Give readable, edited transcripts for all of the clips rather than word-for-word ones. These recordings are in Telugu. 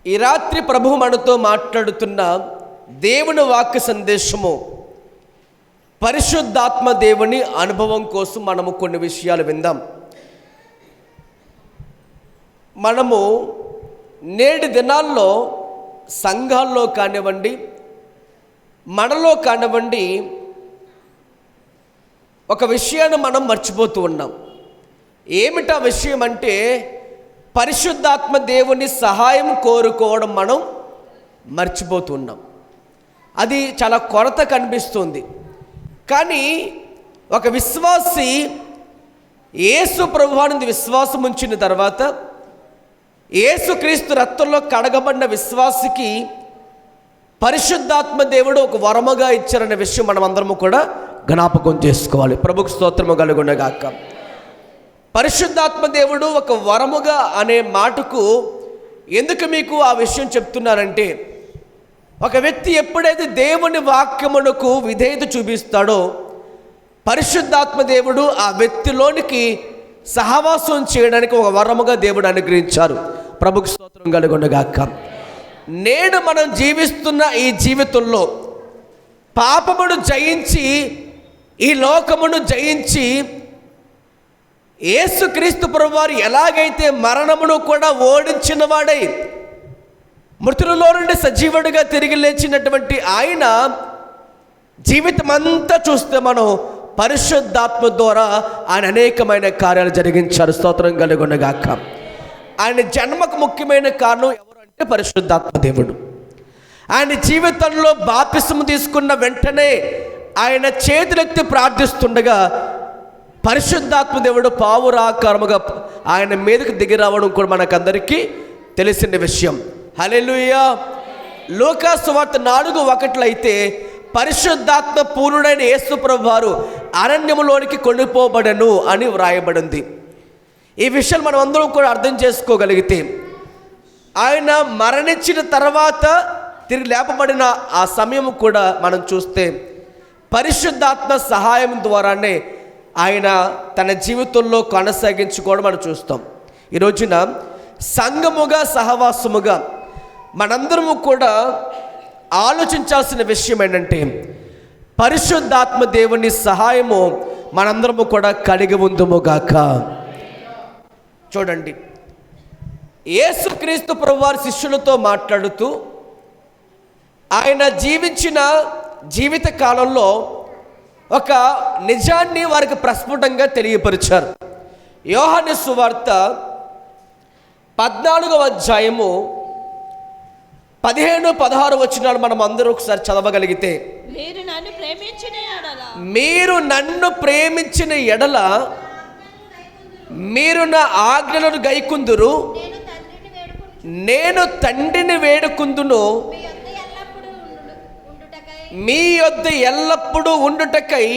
ఈ రాత్రి ప్రభు మనతో మాట్లాడుతున్న దేవుని వాక్య సందేశము పరిశుద్ధాత్మ దేవుని అనుభవం కోసం మనము కొన్ని విషయాలు విందాం. మనము నేటి దినాల్లో సంఘాల్లో కానివ్వండి, మనలో కానివ్వండి, ఒక విషయాన్ని మనం మర్చిపోతూ ఉన్నాం. ఏమిటా విషయం అంటే పరిశుద్ధాత్మ దేవుని సహాయం కోరుకోవడం మనం మర్చిపోతున్నాం. అది చాలా కొరత కనిపిస్తుంది. కానీ ఒక విశ్వాసి యేసు ప్రభువాని విశ్వాసం ఉంచిన తర్వాత, యేసుక్రీస్తు రక్తంలో కడగబడిన విశ్వాసికి పరిశుద్ధాత్మ దేవుడు ఒక వరముగా ఇచ్చారనే విషయం మనం అందరము కూడా జ్ఞాపకం చేసుకోవాలి. ప్రభుకు స్తోత్రము కలుగునగాక. పరిశుద్ధాత్మ దేవుడు ఒక వరముగా అనే మాటకు ఎందుకు మీకు ఆ విషయం చెప్తున్నానంటే, ఒక వ్యక్తి ఎప్పుడైతే దేవుని వాక్యమునకు విధేయత చూపిస్తాడో పరిశుద్ధాత్మ దేవుడు ఆ వ్యక్తిలోనికి సహవాసం చేయడానికి ఒక వరముగా దేవుడు అనుగ్రహించారు. ప్రభుకు స్తోత్రం కలుగునగాక. నేడు మనం జీవిస్తున్న ఈ జీవితంలో పాపమును జయించి, ఈ లోకమును జయించి, యేసుక్రీస్తు ప్రభువారు ఎలాగైతే మరణమును కూడా ఓడించిన వాడై మృతులలో నుండి సజీవుడిగా తిరిగి లేచినటువంటి ఆయన జీవితం అంతా చూస్తే మనం పరిశుద్ధాత్మ ద్వారా ఆయన అనేకమైన కార్యాలు జరిగించారు. స్తోత్రం కలుగునగాక. ఆయన జన్మకు ముఖ్యమైన కారణం ఎవరు అంటే పరిశుద్ధాత్మ దేవుడు. ఆయన జీవితంలో బాప్తిస్మం తీసుకున్న వెంటనే ఆయన చేతులెత్తి ప్రార్థిస్తుండగా పరిశుద్ధాత్మ దేవుడు పావురాకారముగా ఆయన మీదకి దిగి రావడం కూడా మనకందరికీ తెలిసిన విషయం. హల్లెలూయా. లూకా సువార్త 4:1 అయితే పరిశుద్ధాత్మ పూర్ణుడైన యేసు ప్రభువారు అరణ్యములోనికి కొనిపోబడెను అని వ్రాయబడింది. ఈ విషయాలు మనం అందరం కూడా అర్థం చేసుకోగలిగితే, ఆయన మరణించిన తర్వాత తిరిగి లేపబడిన ఆ సమయం కూడా మనం చూస్తే పరిశుద్ధాత్మ సహాయం ద్వారానే ఆయన తన జీవితంలో కొనసాగించుకోవడం మనం చూస్తాం. ఈ రోజున సంఘముగా, సహవాసముగా మనందరము కూడా ఆలోచించాల్సిన విషయం ఏంటంటే, పరిశుద్ధాత్మ దేవుని సహాయము మనందరము కూడా కలిగి ఉందుముగాక. చూడండి, యేసుక్రీస్తు ప్రభువారి శిష్యులతో మాట్లాడుతూ ఆయన జీవించిన జీవిత కాలంలో ఒక నిజాన్ని వారికి ప్రస్ఫుటంగా తెలియపరిచారు. యోహాను సువార్త 14వ అధ్యాయము 15-16 వచనాలు మనం అందరూ ఒకసారి చదవగలిగితే, మీరు నన్ను ప్రేమించిన ఎడల మీరు నా ఆజ్ఞలను గైకుందురు, నేను తండ్రిని వేడుకుందును, మీ యొద్ద ఎల్లప్పుడూ ఉండుటకై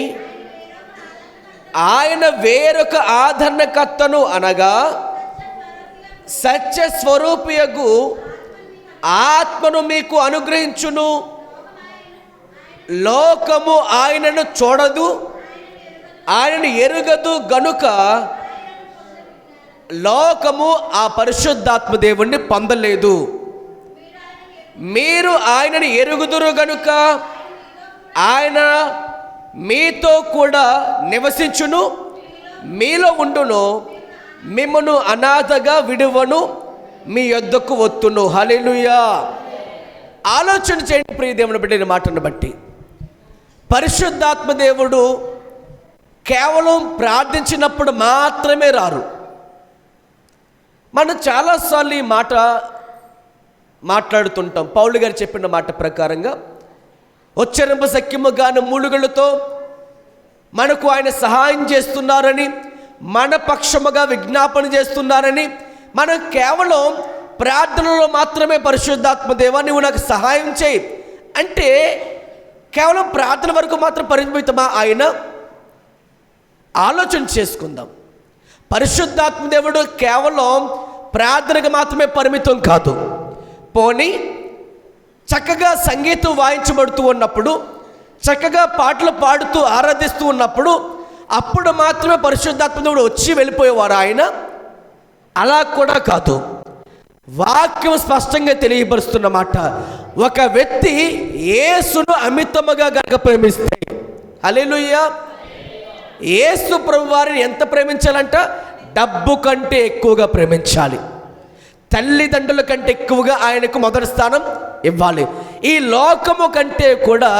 ఆయన వేరొక ఆదరణకర్తను అనగా సత్య స్వరూపియగు ఆత్మను మీకు అనుగ్రహించును. లోకము ఆయనను చూడదు, ఆయనను ఎరుగదు గనుక లోకము ఆ పరిశుద్ధాత్మ దేవుణ్ణి పొందలేదు. మీరు ఆయనను ఎరుగుదురు గనుక ఆయన మీతో కూడా నివసించును, మీలో ఉండును, మిమ్మను అనాథగా విడువను, మీ యొద్దకు వత్తును. హల్లెలూయా. ఆలోచన చేయండి ప్రియ దేవుని బిడ్డ, మాటను బట్టి పరిశుద్ధాత్మ దేవుడు కేవలం ప్రార్థించినప్పుడు మాత్రమే రారు. మనం చాలాసార్లు ఈ మాట మాట్లాడుతుంటాం. పౌలు గారు చెప్పిన మాట ప్రకారంగా ఉచ్చరింప సఖ్యము గాని మూలుగులతో మనకు ఆయన సహాయం చేస్తున్నారని, మన పక్షముగా విజ్ఞాపన చేస్తున్నారని, మనం కేవలం ప్రార్థనలో మాత్రమే పరిశుద్ధాత్మ దేవా నువ్వు నాకు సహాయం చేయి అంటే కేవలం ప్రార్థన వరకు మాత్రం పరిమితమా? ఆయన ఆలోచన చేసుకుందాం. పరిశుద్ధాత్మ దేవుడు కేవలం ప్రార్థనకు మాత్రమే పరిమితం కాదు. పోనీ చక్కగా సంగీతం వాయించబడుతూ ఉన్నప్పుడు, చక్కగా పాటలు పాడుతూ ఆరాధిస్తూ ఉన్నప్పుడు అప్పుడు మాత్రమే పరిశుద్ధాత్మ దేవుడు వచ్చి వెళ్ళిపోయేవారు ఆయన. అలా కూడా కాదు. వాక్యం స్పష్టంగా తెలియపరుస్తున్నమాట. ఒక వ్యక్తి యేసును అమితముగా గనక ప్రేమిస్తే, హల్లెలూయా, యేసు ప్రభు వారిని ఎంత ప్రేమించాలంట? డబ్బు కంటే ఎక్కువగా ప్రేమించాలి. తల్లిదండ్రుల కంటే ఎక్కువగా ఆయనకు మొదటి స్థానం ఇవ్వాలి. ఈ లోకము కంటే కూడా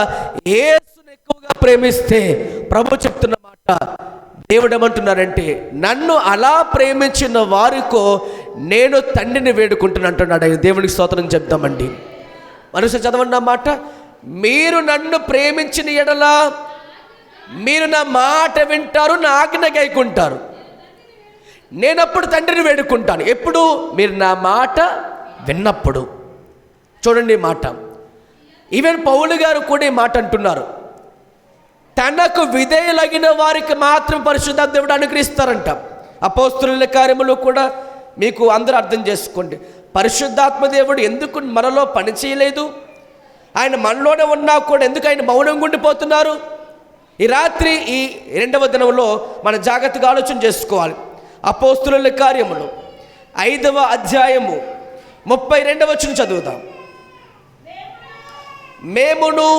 యేసును ఎక్కువగా ప్రేమిస్తే, ప్రభు చెప్తున్న మాట, దేవుడు ఏమంటున్నారంటే, నన్ను అలా ప్రేమించిన వారికో నేను తండ్రిని వేడుకుంటున్నా అంటున్నాడు ఆయన. దేవునికి స్తోత్రం చెప్తామండి. మనుషు చదవండి ఆ మాట. మీరు నన్ను ప్రేమించిన ఎడల మీరు నా మాట వింటారు, నా ఆజ్ఞ గైకుంటారు. నేనప్పుడు తండ్రిని వేడుకుంటాను. ఎప్పుడు? మీరు నా మాట విన్నప్పుడు. చూడండి ఈ మాట. ఈవెన్ పౌలు గారు కూడా ఈ మాట అంటున్నారు. తనకు విధేయులగిన వారికి మాత్రం పరిశుద్ధాత్మ దేవుడు అనుగ్రహిస్తారంట. అపోస్తలుల కార్యములు కూడా మీకు అందరూ అర్థం చేసుకోండి. పరిశుద్ధాత్మ దేవుడు ఎందుకు మనలో పని చేయలేదు? ఆయన మనలోనే ఉన్నా కూడా ఎందుకు ఆయన మౌనంగా ఉండిపోతున్నారు? ఈ రాత్రి ఈ 2వ దినంలో మన జాగ్రత్తగా ఆలోచన చేసుకోవాలి. అపోస్తలుల కార్యములు 5వ అధ్యాయము 32వ వచనం చదువుదాం. మేమును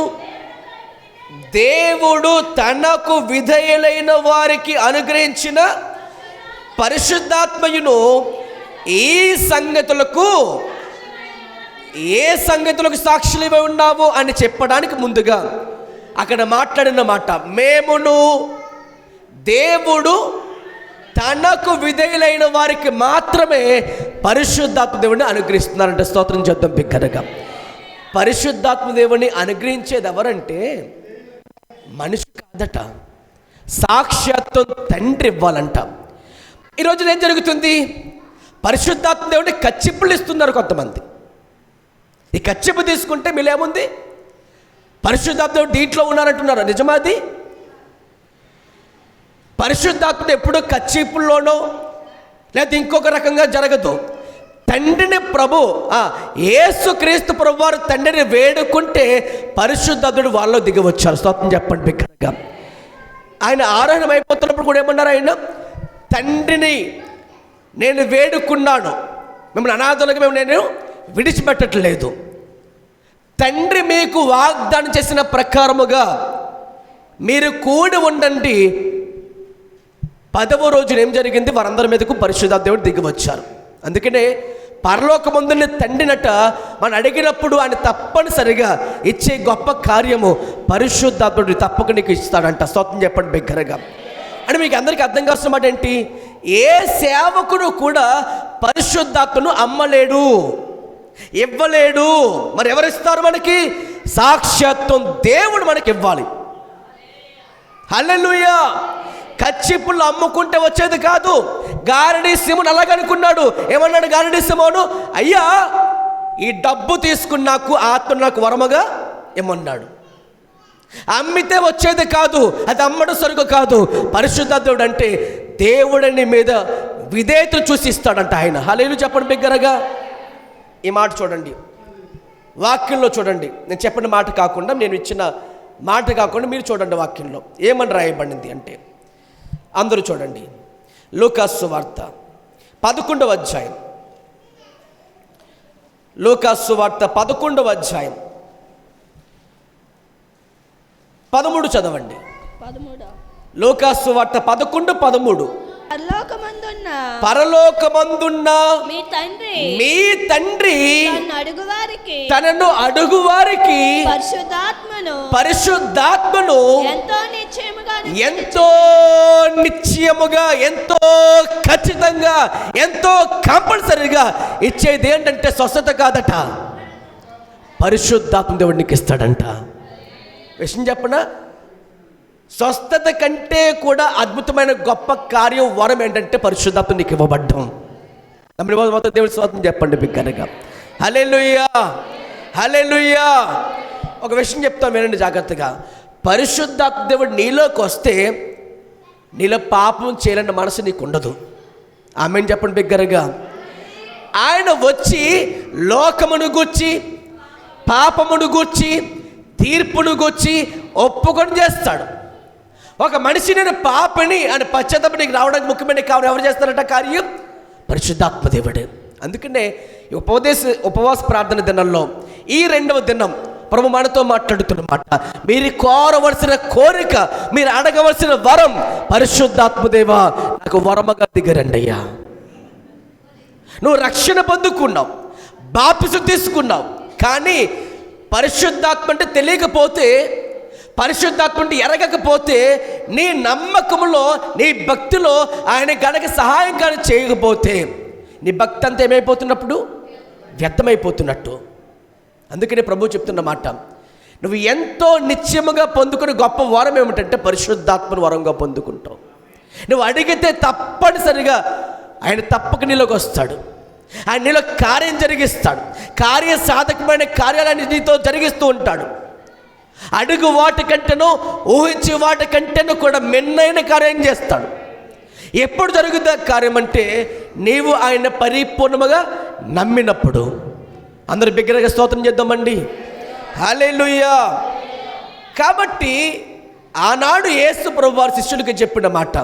దేవుడు తనకు విధేయులైన వారికి అనుగ్రహించిన పరిశుద్ధాత్మయును ఈ సంగతులకు, ఏ సంగతులకు సాక్షులమై ఉన్నావు అని చెప్పడానికి ముందుగా అక్కడ మాట్లాడిన మాట, మేమును దేవుడు తనకు విధేయులైన వారికి మాత్రమే పరిశుద్ధాత్మ దేవుడిని అనుగ్రహిస్తున్నారంటే స్తోత్రం చేద్దాం బిగ్గరగా. పరిశుద్ధాత్మ దేవుని అనుగ్రహించేది ఎవరంటే మనిషి కాదట, సాక్షాత్తు తండ్రి ఇవ్వాలంట. ఈరోజు ఏం జరుగుతుంది? పరిశుద్ధాత్మ దేవుడిని కచ్చిప్పులు ఇస్తున్నారు కొంతమంది. ఈ కచ్చిప్పు తీసుకుంటే మీలేముంది? పరిశుద్ధాత్మ దేవుడు దీంట్లో ఉన్నారంటున్నారు. నిజమాది? పరిశుద్ధాత్మ ఎప్పుడు కచ్చిప్పుల్లోనో లేదా ఇంకొక రకంగా జరగదు. తండ్రిని ప్రభు యేసుక్రీస్తు ప్రభు వారు తండ్రిని వేడుకుంటే పరిశుద్ధాత్ముడు వాళ్ళలో దిగి వచ్చారు. స్తోత్రం చెప్పండి బిగ్గరగా. ఆయన ఆరోహణం అయిపోతున్నప్పుడు కూడా ఏమన్నారు? ఆయన తండ్రిని నేను వేడుకున్నాను, మిమ్మల్ని అనాథలుగా నేను విడిచిపెట్టట్లేదు. తండ్రి మీకు వాగ్దానం చేసిన ప్రకారముగా మీరు కూడి ఉండండి. 10వ రోజున ఏం జరిగింది? వారందరి మీదకు పరిశుద్ధాత్మ దేవుడు దిగి వచ్చారు. అందుకనే పరలోకమందున్న తండ్రినట మనం అడిగినప్పుడు ఆయన తప్పనిసరిగా ఇచ్చే గొప్ప కార్యము పరిశుద్ధాత్ముడు తప్పక నీకు ఇస్తాడంట. స్తోత్రం చెప్పండి బిగ్గరగా. అంటే మీకు అందరికీ అర్థం కావాల్సిన మాట ఏంటి? ఏ సేవకుడు కూడా పరిశుద్ధాత్మను అమ్మలేడు, ఇవ్వలేడు. మరి ఎవరిస్తారు మనకి? సాక్షాత్తు దేవుడు మనకి ఇవ్వాలి. హల్లెలూయా. కచ్చిపుళ్ళు అమ్ముకుంటే వచ్చేది కాదు. గారడీ సిమోను అలాగనుకున్నాడు. ఏమన్నాడు గారడీ సిమోను? అయ్యా, ఈ డబ్బు తీసుకుని నాకు ఆత్మ నాకు వరముగా ఏమన్నాడు. అమ్మితే వచ్చేది కాదు, అది అమ్మడు సరుకు కాదు. పరిశుద్ధాత్ముడు అంటే దేవుడిని మీద విధేయత చూసి ఇస్తాడంట ఆయన. హల్లెలూయా చెప్పండి బిగ్గరగా. ఈ మాట చూడండి, వాక్యంలో చూడండి. నేను చెప్పిన మాట కాకుండా, నేను ఇచ్చిన మాట కాకుండా మీరు చూడండి వాక్యంలో ఏమని రాయబడింది అంటే, అందరూ చూడండి. లూకాసు సువార్త 11వ అధ్యాయం, లూకాసు సువార్త 11వ అధ్యాయం 13 చదవండి. లూకాసు సువార్త 11:13. పరలోకమందున్న మీ తండ్రి తనను అడుగువారికి పరిశుద్ధాత్మను ఎంతో నిశ్చయముగా, ఎంతో ఖచ్చితంగా, ఎంతో కంపల్సరీగా ఇచ్చేది ఏంటంటే స్వస్థత కాదట, పరిశుద్ధాత్మ దేవుడికి ఇస్తాడంట. విషయం చెప్పనా? స్వస్థత కంటే కూడా అద్భుతమైన గొప్ప కార్యం, వరం ఏంటంటే పరిశుద్ధాత్మ నీకు ఇవ్వబడ్డం. దేవుడి స్వాతం చెప్పండి బిగ్గరగా. హల్లెలూయా, హల్లెలూయా. ఒక విషయం చెప్తాను వినండి జాగ్రత్తగా. పరిశుద్ధాత్మ దేవుడు నీలోకి వస్తే నీలో పాపం చేయాలన్న మనసు నీకు ఉండదు. ఆమేన్ చెప్పండి బిగ్గరగా. ఆయన వచ్చి లోకమును గూర్చి, పాపమును గూర్చి, తీర్పును గూర్చి ఒప్పుకొని చేస్తాడు. ఒక మనిషి నేను పాపని అని పశ్చాత్తాపం నీకు రావడానికి ముఖ్యమైన కారణం ఎవరు చేస్తారట కార్యం? పరిశుద్ధాత్మ దేవుడే. అందుకనే ఉపవాస ప్రార్థన దినంలో ఈ 2వ దినం ప్రభు మనతో మాట్లాడుతున్నమాట, మీరు కోరవలసిన కోరిక, మీరు అడగవలసిన వరం, పరిశుద్ధాత్మదేవా నాకు వరముగా దిగరండి అయ్యా. నువ్వు రక్షణ పొందుకున్నావు, బాప్తిసం తీసుకున్నావు, కానీ పరిశుద్ధాత్మ అంటే తెలియకపోతే, పరిశుద్ధాత్మ అంటే ఎరగకపోతే, నీ నమ్మకంలో, నీ భక్తిలో ఆయన గనక సహాయం కానీ చేయకపోతే, నీ భక్తి అంతా ఏమైపోతున్నప్పుడు వ్యర్థమైపోతున్నట్టు. అందుకనే ప్రభు చెప్తున్న మాట, నువ్వు ఎంతో నిత్యముగా పొందుకునే గొప్ప వరం ఏమిటంటే పరిశుద్ధాత్మను వరంగా పొందుకుంటావు. నువ్వు అడిగితే తప్పనిసరిగా ఆయన తప్పక నీలోకి వస్తాడు, ఆయన నీలో కార్యం జరిగిస్తాడు, కార్య సాధకమైన కార్యాలన్నీ నీతో జరిగిస్తూ ఉంటాడు. అడుగు వాటికంటేనూ ఊహించే వాటికంటేనూ కూడా మెన్నైన కార్యం చేస్తాడు. ఎప్పుడు జరుగుతుందా కార్యం అంటే నీవు ఆయన పరిపూర్ణముగా నమ్మినప్పుడు. అందరూ బిగ్గరగా స్తోత్రం చేద్దామండి, హల్లెలూయా. కాబట్టి ఆనాడు యేసు ప్రభు వారి శిష్యుడికి చెప్పిన మాట,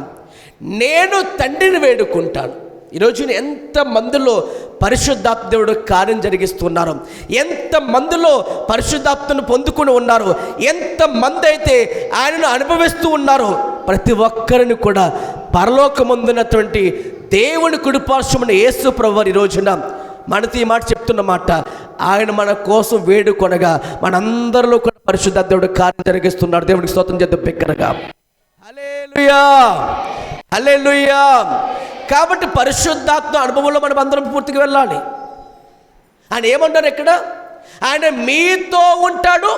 నేను తండ్రిని వేడుకుంటాను. ఈరోజు ఎంత మందిలో పరిశుద్ధాత్మ దేవుడు కార్యం జరిగిస్తున్నారు, ఎంత మందిలో పరిశుద్ధాత్మను పొందుకుని ఉన్నారు, ఎంత మంది అయితే ఆయనను అనుభవిస్తూ ఉన్నారు. ప్రతి ఒక్కరిని కూడా పరలోకమందున్నటువంటి దేవుని కుడిపార్శ్వమున యేసు ప్రభు వారి రోజున మనతో ఈ మాట చెప్తున్న మాట, ఆయన మన కోసం వేడుకొనగా మనందరిలో కూడా పరిశుద్ధాత్మ దేవుడు కార్యం జరిగిస్తున్నాడు. దేవుడికి స్తోత్రం చేద్దాం బిగ్గరగా, హల్లెలూయా, హల్లెలూయా. కాబట్టి పరిశుద్ధాత్మ అనుభవంలో మనం అందరం పూర్తిగా వెళ్ళాలి. ఆయన ఏమంటారు ఇక్కడ, ఆయన మీతో ఉంటాడు,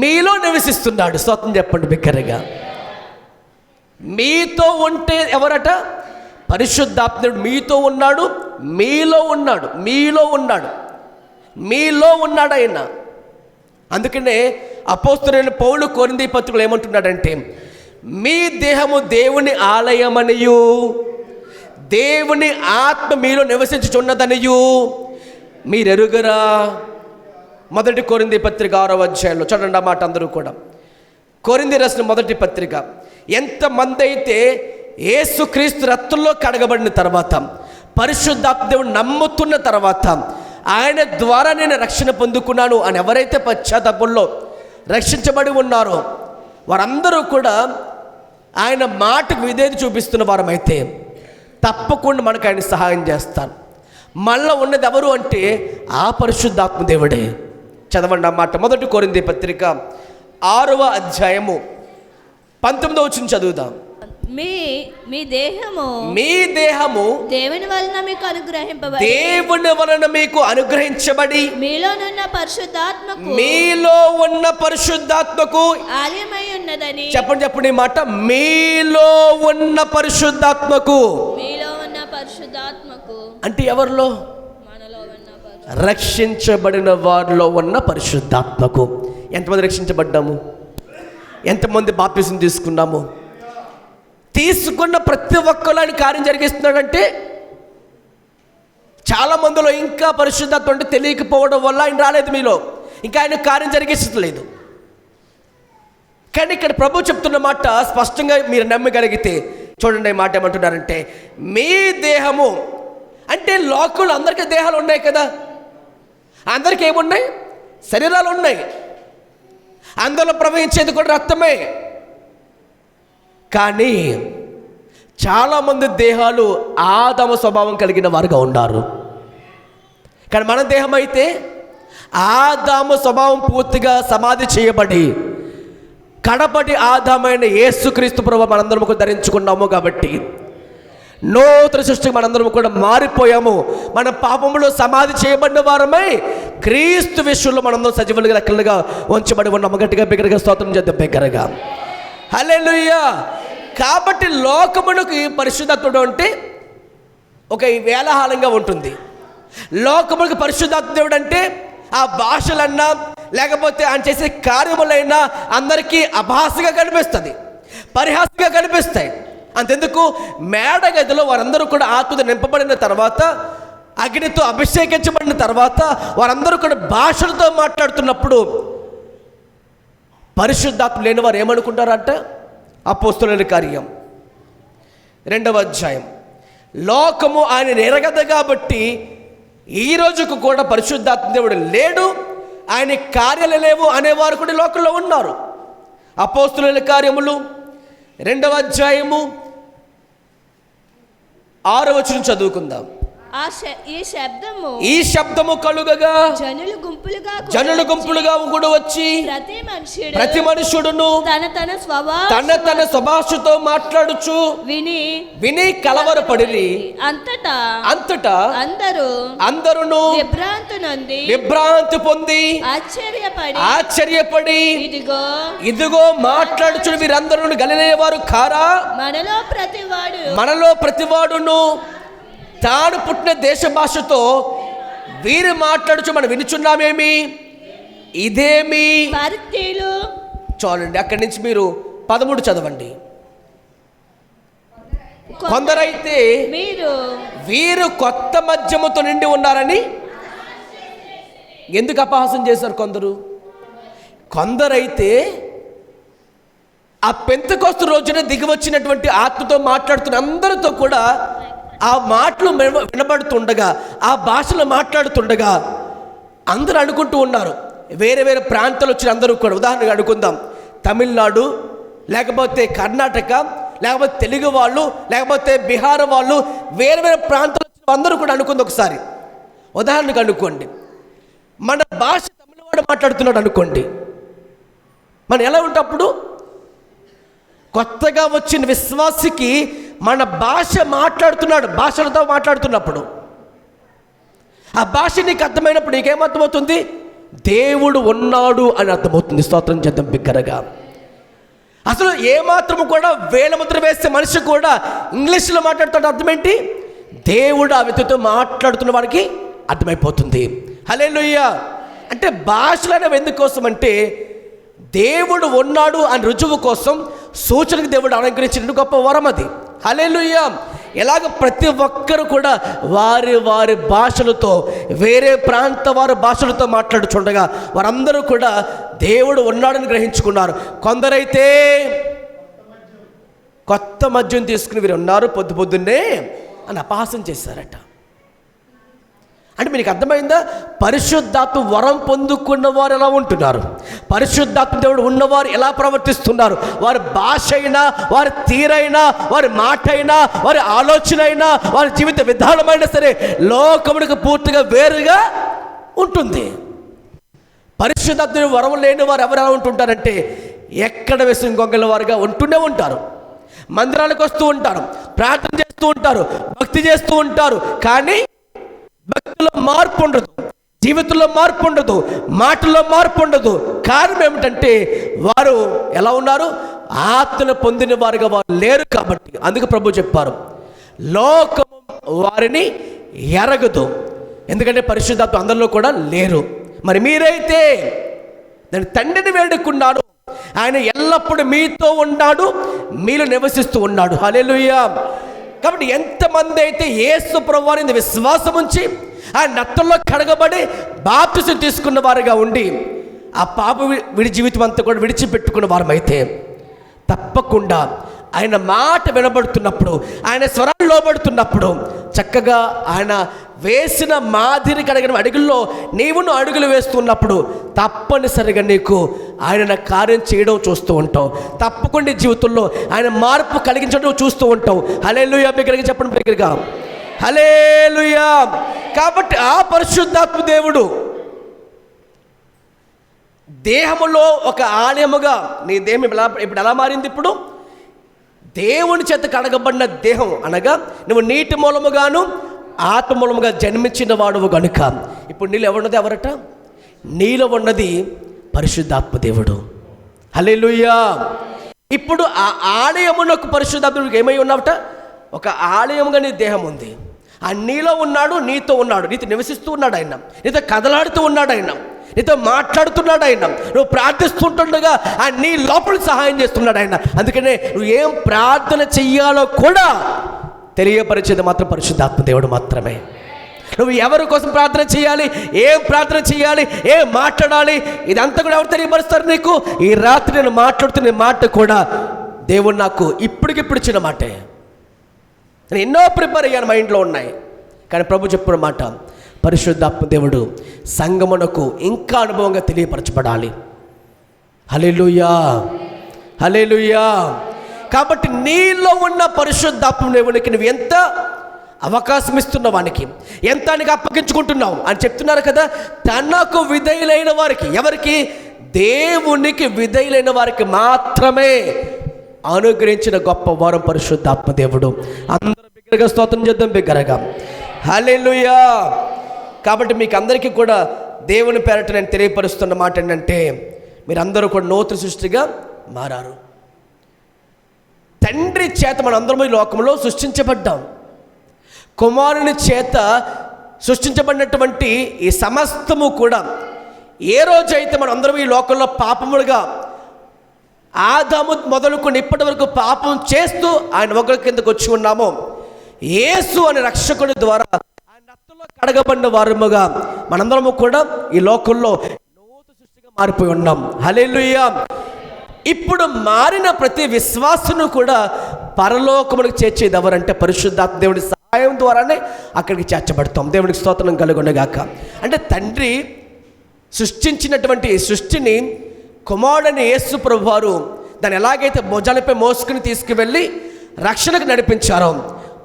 మీలో నివసిస్తున్నాడు. స్తోత్రం చెప్పండి బిగ్గరగా. మీతో ఉంటే ఎవరట? పరిశుద్ధాత్ముడు మీతో ఉన్నాడు, మీలో ఉన్నాడు, మీలో ఉన్నాడు, మీలో ఉన్నాడు ఆయన. అందుకనే అపోస్తలుడైన పౌలు కొరింథీ పత్రికలో ఏమంటున్నాడంటే, మీ దేహము దేవుని ఆలయమనియు దేవుని ఆత్మ మీలో నివసించుచున్నదనియు మీరెరుగరా. 1 కొరింథీ పత్రిక 6వ అధ్యాయంలో చూడండి ఆ మాట అందరూ కూడా. కొరింథీ రాసిన 1 పత్రిక, ఎంతమంది అయితే యేసుక్రీస్తు రక్తంలో కడగబడిన తర్వాత, పరిశుద్ధాత్మ దేవుడు నమ్ముతున్న తర్వాత, ఆయన ద్వారా నేను రక్షణ పొందుకున్నాను అని ఎవరైతే పశ్చాత్తాపంలో రక్షించబడి ఉన్నారో వారందరూ కూడా ఆయన మాటకు విధేయత చూపిస్తున్న వారమైతే తప్పకుండా మనకు ఆయన సహాయం చేస్తారు. మళ్ళీ ఉన్నది ఎవరు అంటే ఆ పరిశుద్ధాత్మ దేవుడే. చదవండి ఆ మాట. 1 కొరింథీ పత్రిక 6వ అధ్యాయము 19వ వచనం చదువుదాం. మీ దేహము దేవుని వలన మీకు అనుగ్రహించబడి మీలో ఉన్న పరిశుద్ధాత్మకు ఆలయమై ఉన్నదని. చెప్పండి మాట. మీలో ఉన్న పరిశుద్ధాత్మకు అంటే ఎవరిలో? రక్షించబడిన వారిలో ఉన్న పరిశుద్ధాత్మకు. ఎంతమంది రక్షించబడ్డాము? ఎంతమంది బాప్తిసం తీసుకున్నాము? తీసుకున్న ప్రతి ఒక్కరు ఆయన కార్యం జరిగిస్తున్నాడంటే చాలా మందిలో ఇంకా పరిశుద్ధాత్మ అంటే తెలియకపోవడం వల్ల ఆయన రాలేదు మీలో, ఇంకా ఆయన కార్యం జరిగించట్లేదు. కానీ ఇక్కడ ప్రభు చెప్తున్న మాట స్పష్టంగా మీరు నమ్మగలిగితే చూడండి. ఈ మాట ఏమంటున్నారంటే, మీ దేహము అంటే లోకంలో అందరికీ దేహాలు ఉన్నాయి కదా, అందరికీ ఏమున్నాయి? శరీరాలు ఉన్నాయి. అందులో ప్రవహించేది కూడా రక్తమే. కానీ చాలామంది దేహాలు ఆదాము స్వభావం కలిగిన వారుగా ఉన్నారు. కానీ మన దేహం అయితే ఆదాము స్వభావం పూర్తిగా సమాధి చేయబడి కడపటి ఆదామైన యేసుక్రీస్తు ప్రభువు మనందరము ధరించుకున్నాము. కాబట్టి నూతన సృష్టికి మనందరము కూడా మారిపోయాము. మన పాపములో సమాధి చేయబడిన వారమై క్రీస్తు విషయంలో మనందరం సజీవులుగా లెక్కలుగా ఉంచబడి ఉన్నాము. గట్టిగా బిగ్గరగా స్తోత్రం చేద్దాం బిగ్గరగా, హల్లెలూయా. కాబట్టి లోకమునకు పరిశుద్ధాత్ముడు అంటే ఒక వేళహాలంగా ఉంటుంది. లోకమునకు పరిశుద్ధాత్ముడు అంటే ఆ భాషలన్నా లేకపోతే ఆయన చేసే కార్యములైనా అందరికీ అభాసగా కనిపిస్తుంది, పరిహాసంగా కనిపిస్తాయి. అంతెందుకు, మేడగదిలో వారందరూ కూడా ఆత్మతో నింపబడిన తర్వాత, అగ్నితో అభిషేకించబడిన తర్వాత వారందరూ కూడా భాషలతో మాట్లాడుతున్నప్పుడు పరిశుద్ధాత్మ లేని వారు ఏమనుకుంటారంట? అపోస్తలుల కార్యం 2వ అధ్యాయం, లోకము ఆయన ఎరగదు కాబట్టి ఈ రోజుకు కూడా పరిశుద్ధాత్మ దేవుడు లేడు, ఆయన కార్యాలు లేవు అనేవారు కూడా లోకంలో ఉన్నారు. అపోస్తుల కార్యములు 2వ అధ్యాయము 6వ వచనం చదువుకుందాం. ఈ శబ్దము కలుగగా జనులు గుంపులుగా కూడా వచ్చి ప్రతి మనుషుడును తన స్వభాషతో మాట్లాడుచు విని కలవరపడిరి. అంతటా అందరూ విభ్రాంతి పొంది ఆశ్చర్యపడి ఇదిగో మాట్లాడుచు వీరందరూ గలిలయ వారు కారా? మనలో ప్రతివాడును తాను పుట్టిన దేశ భాషతో వీరు మాట్లాడుచు మనం వినుచున్నామేమి? ఇదేమి? చాలండి, అక్కడి నుంచి మీరు 13 చదవండి. కొందరైతే వీరు కొత్త మద్యముతో నిండి ఉన్నారని ఎందుకు అపహాసం చేశారు? కొందరైతే ఆ పెంతెకోస్తు రోజున దిగి వచ్చినటువంటి ఆత్మతో మాట్లాడుతున్న అందరితో కూడా ఆ మాటలు వినబడుతుండగా, ఆ భాషలో మాట్లాడుతుండగా అందరూ అనుకుంటూ ఉన్నారు. వేరే వేరే ప్రాంతాలు వచ్చిన అందరూ కూడా, ఉదాహరణగా అనుకుందాం, తమిళనాడు, లేకపోతే కర్ణాటక, లేకపోతే తెలుగు వాళ్ళు, లేకపోతే బీహార్ వాళ్ళు, వేరే వేరే ప్రాంతాలు వచ్చిన అందరూ కూడా అనుకుంది. ఒకసారి ఉదాహరణకు అనుకోండి, మన భాష తమిళవాడు మాట్లాడుతున్నాడు అనుకోండి, మనం ఎలా ఉంటప్పుడు కొత్తగా వచ్చిన విశ్వాసికి మన భాష మాట్లాడుతున్నాడు, భాషలతో మాట్లాడుతున్నప్పుడు ఆ భాష నీకు అర్థమైనప్పుడు నీకేమర్థమవుతుంది? దేవుడు ఉన్నాడు అని అర్థమవుతుంది. స్తోత్రం చేద్దాం బిగ్గరగా. అసలు ఏమాత్రము కూడా వేలముద్ర వేస్తే మనిషి కూడా ఇంగ్లీష్లో మాట్లాడుతున్న అర్థం ఏంటి? దేవుడు ఆ వ్యక్తితో మాట్లాడుతున్న వాడికి అర్థమైపోతుంది. హల్లెలూయా. అంటే భాషలు అనేవి ఎందుకోసం అంటే దేవుడు ఉన్నాడు అని రుజువు కోసం, సూచనకు దేవుడు అనుగ్రహించిన గొప్ప వరం అది. హల్లెలూయా. ఎలాగ ప్రతి ఒక్కరు కూడా వారి వారి భాషలతో, వేరే ప్రాంత వారి భాషలతో మాట్లాడుచుండగా వారందరూ కూడా దేవుడు ఉన్నాడని గ్రహించుకున్నారు. కొందరైతే కొత్త మద్యం తీసుకుని వీరు ఉన్నారు పొద్దున్నే అని అపహాసం చేశారట. అంటే మీకు అర్థమైందా? పరిశుద్ధాత్మ వరం పొందుకున్న వారు ఎలా ఉంటున్నారు, పరిశుద్ధాత్మ దేవుడు ఉన్నవారు ఎలా ప్రవర్తిస్తున్నారు, వారి భాష అయినా, వారి తీరైనా, వారి మాట అయినా, వారి ఆలోచన అయినా, వారి జీవిత విధానమైనా సరే లోకమునికి పూర్తిగా వేరుగా ఉంటుంది. పరిశుద్ధాత్మ వరం లేని వారు ఎవరు ఎలా ఉంటుంటారంటే ఎక్కడ వేసిన గొంగల వారుగా ఉంటూనే ఉంటారు. మందిరాలకు వస్తూ ఉంటారు, ప్రార్థన చేస్తూ ఉంటారు, భక్తి చేస్తూ ఉంటారు, కానీ భక్తిలో మార్పు ఉండదు, జీవితంలో మార్పు ఉండదు, మాటల్లో మార్పు ఉండదు. కారణం ఏమిటంటే వారు ఎలా ఉన్నారు? ఆత్మను పొందిన వారుగా వారు లేరు. కాబట్టి అందుకు ప్రభు చెప్పారు, లోకము వారిని ఎరగదు, ఎందుకంటే పరిశుద్ధాత్మ అందరిలో కూడా లేరు. మరి మీరైతే దాని తండ్రిని వేడుకున్నాడు, ఆయన ఎల్లప్పుడూ మీతో ఉన్నాడు, మీలో నివసిస్తూ ఉన్నాడు. హల్లెలూయా. కాబట్టి ఎంతమంది అయితే యేసు ప్రభువుని విశ్వాసం ఉంచి ఆ నత్తల్లో కడగబడి బాప్తిసం తీసుకున్న వారుగా ఉండి ఆ పాప విడి జీవితం అంతా కూడా విడిచిపెట్టుకున్న వారమైతే తప్పకుండా ఆయన మాట వినబడుతున్నప్పుడు, ఆయన స్వరాలు లోబడుతున్నప్పుడు చక్కగా ఆయన వేసిన మాదిరి కడిగిన అడుగుల్లో నీవును అడుగులు వేస్తున్నప్పుడు తప్పనిసరిగా నీకు ఆయన కార్యం చేయడం చూస్తూ ఉంటావు. తప్పకుండా జీవితంలో ఆయన మార్పు కలిగించడం చూస్తూ ఉంటావు. హల్లెలూయా. బిగ్గరగా చెప్పండి, బిగ్గరగా హల్లెలూయా. కాబట్టి ఆ పరిశుద్ధాత్మ దేవుడు దేహములో ఒక ఆలయముగా, నీ దేహం ఇప్పుడు ఎలా మారింది? ఇప్పుడు దేవుని చేత కడగబడిన దేహం అనగా నువ్వు నీటి మూలముగాను ఆత్మ మూలముగా జన్మించిన వాడువు కనుక ఇప్పుడు నీళ్ళు ఎవరున్నది? ఎవరట? నీలో ఉన్నది పరిశుద్ధాత్మ దేవుడు. హల్లెలూయా. ఇప్పుడు ఆ ఆలయమునకు పరిశుద్ధాత్ముడికి ఏమై ఉన్నావట? ఒక ఆలయముగా నీ దేహం ఉంది. ఆ నీలో ఉన్నాడు, నీతో ఉన్నాడు, నీతో నివసిస్తూ ఉన్నాడు ఆయన, నీతో కదలాడుతూ ఉన్నాడు ఆయన, నీతో మాట్లాడుతున్నాడు ఆయన, నువ్వు ప్రార్థిస్తుంటుండగా ఆ నీ లోపల సహాయం చేస్తున్నాడు ఆయన. అందుకనే నువ్వు ఏం ప్రార్థన చెయ్యాలో కూడా తెలియపరిచేది మాత్రం పరిశుద్ధాత్మ దేవుడు మాత్రమే. నువ్వు ఎవరి కోసం ప్రార్థన చేయాలి, ఏం ప్రార్థన చేయాలి, ఏం మాట్లాడాలి, ఇదంతా కూడా ఎవరు తెలియపరుస్తారు నీకు? ఈ రాత్రి నేను మాట్లాడుతున్న మాట కూడా దేవుడు నాకు ఇప్పటికిప్పుడు ఇచ్చిన మాటే. నేను ఎన్నో ప్రిపేర్ అయ్యాను, మైండ్లో ఉన్నాయి. కానీ ప్రభు చెప్పిన మాట పరిశుద్ధాత్మ దేవుడు సంగమునకు ఇంకా అనుభవంగా తెలియపరచబడాలి. హల్లెలూయా, హల్లెలూయా. కాబట్టి నీలో ఉన్న పరిశుద్ధాత్మ దేవునికి నువ్వు ఎంత అవకాశం ఇస్తున్నావు, వానికి ఎంత నీకు అప్పగించుకుంటున్నావు అని చెప్తున్నారు కదా. తనకు విధేయులైన వారికి, ఎవరికి? దేవునికి విధేయులైన వారికి మాత్రమే అనుగ్రహించిన గొప్ప వరం పరిశుద్ధాత్మ దేవుడు. అందరూ బిగ్గరగా స్తోత్రం చేద్దాం, బిగ్గరగా హల్లెలూయా. కాబట్టి మీకు అందరికీ కూడా దేవుని పేరట నేను తెలియపరుస్తున్న మాట ఏంటంటే, మీరందరూ కూడా నూతన సృష్టిగా మారారు. తండ్రి చేత మన అందరం ఈ లోకంలో సృష్టించబడ్డాం. కుమారుని చేత సృష్టించబడినటువంటి ఈ సమస్తము కూడా ఏ రోజైతే మనం అందరం ఈ లోకంలో పాపములుగా ఆదాము మొదలుకొని ఇప్పటి వరకు పాపం చేస్తూ ఆయన ఒకరి కిందకు వచ్చి ఉన్నామో, యేసు అనే రక్షకుడి ద్వారా ఆయన రక్తంలో కడగబడిన వారముగా మనందరము కూడా ఈ లోకంలో నూతన సృష్టిగా మారిపోయి ఉన్నాం. హల్లెలూయా. ఇప్పుడు మారిన ప్రతి విశ్వాసును కూడా పరలోకములకు చేర్చేది ఎవరంటే పరిశుద్ధాత్మ దేవుడి సహాయం ద్వారానే అక్కడికి చేర్చబడతాం. దేవుడికి స్తోత్రం కలుగునగాక. అంటే తండ్రి సృష్టించినటువంటి సృష్టిని కుమారుడైన యేసు ప్రభు వారు దాన్ని ఎలాగైతే భుజాలపై మోసుకుని తీసుకువెళ్ళి రక్షణకు నడిపించారో,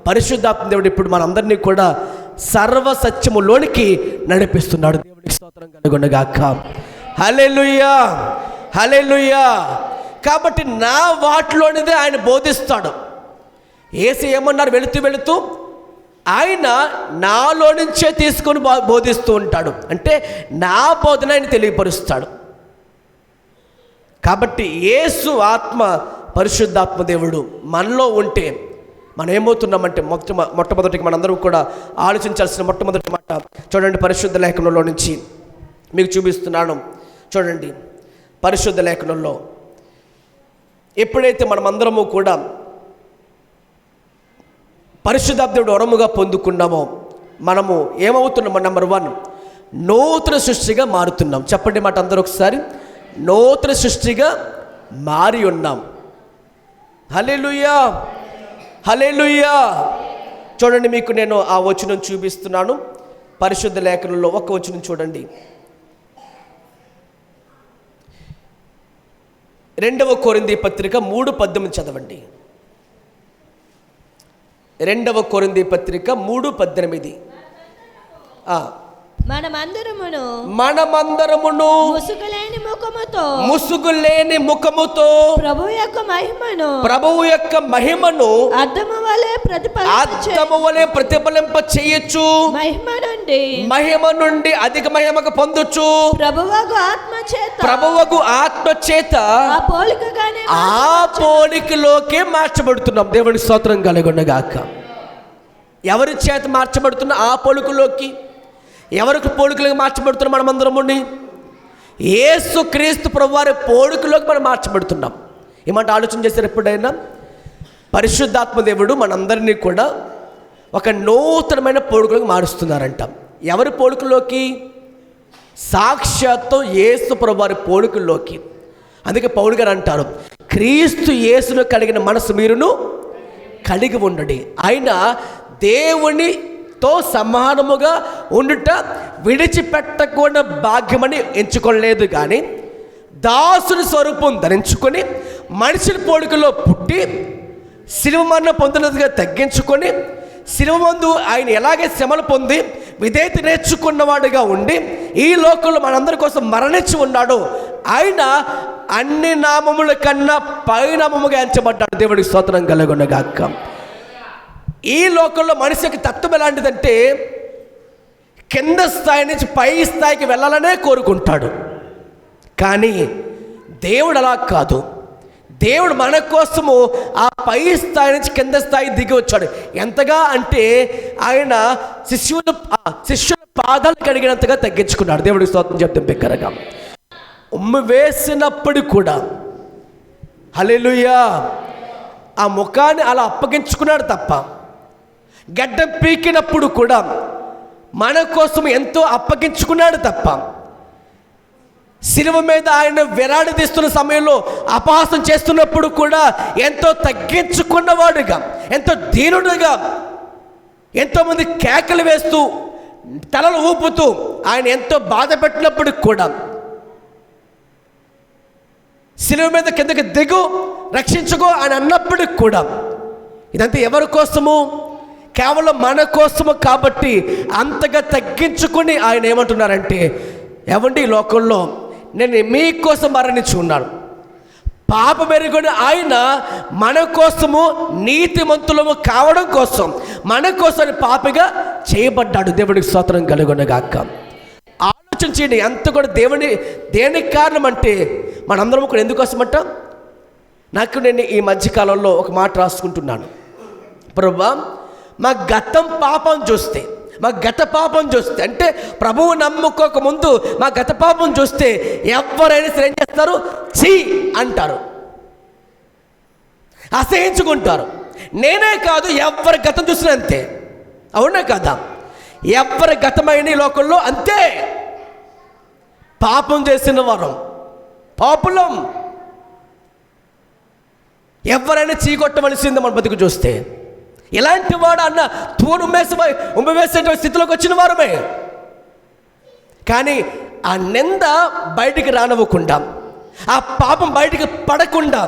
పరిశుద్ధాత్మ దేవుడు ఇప్పుడు మనందరినీ కూడా సర్వసత్యములోనికి నడిపిస్తున్నాడు. దేవుడికి స్తోత్రం కలుగునగాక. హల్లెలూయా, హల్లెలూయా. కాబట్టి నా వాటిలోనిదే ఆయన బోధిస్తాడు. యేసు ఏమన్నారు? వెళుతూ వెళుతూ ఆయన నాలో నుంచే తీసుకొని బోధిస్తూ ఉంటాడు. అంటే నా బోధన ఆయన తెలియపరుస్తాడు. కాబట్టి యేసు ఆత్మ పరిశుద్ధాత్మ దేవుడు మనలో ఉంటే మనం ఏమవుతున్నామంటే మొట్టమొదటికి మనందరం కూడా ఆలోచించాల్సిన మొట్టమొదటి మాట చూడండి, పరిశుద్ధ లేఖనంలో నుంచి మీకు చూపిస్తున్నాను. చూడండి, పరిశుద్ధ లేఖనంలో ఎప్పుడైతే మనమందరము కూడా పరిశుద్ధాత్ముడు వరముగా పొందుకున్నామో మనము ఏమవుతున్నామో, నెంబర్ 1 నూతన సృష్టిగా మారుతున్నాం. చెప్పండి మాట అందరూ ఒకసారి, నూతన సృష్టిగా మారి ఉన్నాం. హల్లెలూయా, హల్లెలూయా. చూడండి, మీకు నేను ఆ వచనం చూపిస్తున్నాను. పరిశుద్ధ లేఖనంలో ఒక వచనం చూడండి. 2వ కొరింథీ పత్రిక 3:18 చదవండి. 2వ కొరింథీ పత్రిక 3:18. మనమందరమును ముసుగులేని ముఖముతో ప్రభువు యొక్క మహిమను అద్దము వలె ప్రతిఫలింప చేయొచ్చు. మహిమ నుండి అధిక మహిమకు పొందొచ్చు. ప్రభువగు ఆత్మ చేత ఆ పోలికలోకే మార్చబడుతున్నాం. దేవుని స్తోత్రం కలుగునగాక. ఎవరి చేత మార్చబడుతున్న ఆ పోలికలోకి, ఎవరికి పోలికలుగా మార్చబడుతున్నాం? మనమందరముని యేసు క్రీస్తు ప్రభువారి పోలికలోకి మనం మార్చబడుతున్నాం. ఏమంటే ఆలోచన చేశారు ఎప్పుడైనా? పరిశుద్ధాత్మ దేవుడు మనందరినీ కూడా ఒక నూతనమైన పోలికలోకి మారుస్తున్నారంట. ఎవరి పోలికలోకి? సాక్షాత్తు యేసు ప్రభువారి పోలికల్లోకి. అందుకే పౌలు గారు అంటారు, క్రీస్తు యేసును కలిగిన మనసు మీరును కలిగి ఉండండి. ఆయన దేవునితో సమానముగా ఉండుట విడిచిపెట్టకుండా భాగ్యమని ఎంచుకోలేదు, కానీ దాసుని స్వరూపం ధరించుకొని మనుషుల పోలికలో పుట్టి శిలువ మరణం పొందినదిగా తగ్గించుకొని శిలువ మందు ఆయన ఎలాగే శ్రమలు పొంది విధేయత నేర్చుకున్నవాడుగా ఉండి ఈ లోకంలో మనందరి కోసం మరణించి ఉన్నాడు. ఆయన అన్ని నామముల కన్నా పైనామముగా ఎంచబడ్డాడు. దేవుడికి స్తోత్రం కలుగునగాక. ఈ లోకంలో మనిషికి తత్వం ఎలాంటిదంటే కింద స్థాయి నుంచి పై స్థాయికి వెళ్ళాలనే కోరుకుంటాడు. కానీ దేవుడు అలా కాదు. దేవుడు మన కోసము ఆ పై స్థాయి నుంచి కింద స్థాయి దిగి వచ్చాడు. ఎంతగా అంటే ఆయన శిష్యుల పాదాలు కడిగినంతగా తగ్గించుకున్నాడు. దేవుడికి స్తోత్రం చెప్తాం బిగ్గరగా. ఉమ్మి వేసినప్పుడు కూడా హల్లెలూయా ఆ ముఖాన్ని అలా అప్పగించుకున్నాడు తప్ప, గడ్డం పీకినప్పుడు కూడా మన కోసం ఎంతో అప్పగించుకున్నాడు తప్ప, శిలువ మీద ఆయన వేలాడదీస్తున్న సమయంలో అపహాసం చేస్తున్నప్పుడు కూడా ఎంతో తగ్గించుకున్నవాడుగా, ఎంతో దీనుడుగా, ఎంతోమంది కేకలు వేస్తూ తలలు ఊపుతూ ఆయన ఎంతో బాధ పెట్టినప్పటికి కూడా శిలువ మీద కిందకి దిగు రక్షించుకో అని అన్నప్పటికి కూడా ఇదంతా ఎవరి కోసము? కేవలం మన కోసము. కాబట్టి అంతగా తగ్గించుకుని ఆయన ఏమంటున్నారంటే, ఏమండి, ఈ లోకంలో నేను మీకోసం మరణించి ఉన్నాను. పాపం ఎరుగని ఆయన మన కోసము నీతిమంతులము కావడం కోసం మన కోసం పాపిగా చేయబడ్డాడు. దేవుడికి స్తోత్రం కలుగునగాక. ఆలోచించండి, ఎంత కూడా దేనికి కారణం అంటే మనందరం కూడా ఎందుకోసమంట? నేను ఈ మధ్యకాలంలో ఒక మాట రాసుకుంటున్నాను. ప్రభువా, మా గత పాపం చూస్తే అంటే ప్రభువు నమ్ముకోక ముందు మా గత పాపం చూస్తే ఎవరైనా సరే ఏం చేస్తారు? చీ అంటారు, అసహించుకుంటారు. నేనే కాదు, ఎవరి గతం చూసినా అంతే. అవునా కదా? ఎవరి గతమైన ఈ లోకంలో అంతే. పాపం చేసిన వారం పాపులం. ఎవరైనా చీకొట్టవలసింది మన బతుకు చూస్తే. ఇలాంటి వాడు అన్న తూను ఉమ్మవేసే స్థితిలోకి వచ్చిన వారమే. కానీ ఆ నింద బయటికి రానివ్వకుండా, ఆ పాపం బయటికి పడకుండా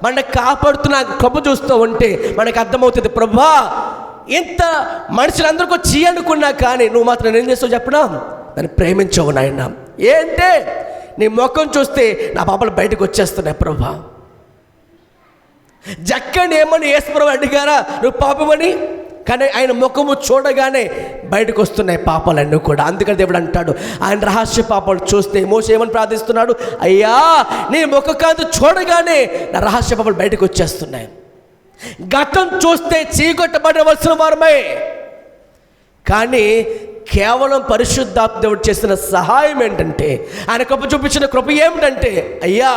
మనల్ని కాపాడుతున్న కృప చూస్తూ ఉంటే మనకు అర్థమవుతుంది, ప్రభువా, ఇంత మనుషులందరికీ చీ అనుకున్నా కానీ నువ్వు మాత్రం ఏం చేస్తావు చెప్పనా? నన్ను ప్రేమించవు నాయన. ఏంటే నీ ముఖం చూస్తే నా పాపాలు బయటకు వచ్చేస్తున్నాయి ప్రభువా. జక్కని ఏమని యేసుప్రభు అడిగారా నువ్వు పాపమని? కానీ ఆయన ముఖము చూడగానే బయటకు వస్తున్నాయి పాపాలన్నీ కూడా. అందుకని దేవుడు అంటాడు, ఆయన రహస్య పాపాలు చూస్తే మోషే ఏమని ప్రార్థిస్తున్నాడు? అయ్యా, నీ ముఖకాంతి చూడగానే నా రహస్య పాపాలు బయటకు వచ్చేస్తున్నాయి. గతం చూస్తే చీకొట్టబడవలసిన వారమే. కానీ కేవలం పరిశుద్ధాత్మ దేవుడు చేసిన సహాయం ఏంటంటే, ఆయన కృప చూపించిన కృప ఏమిటంటే, అయ్యా,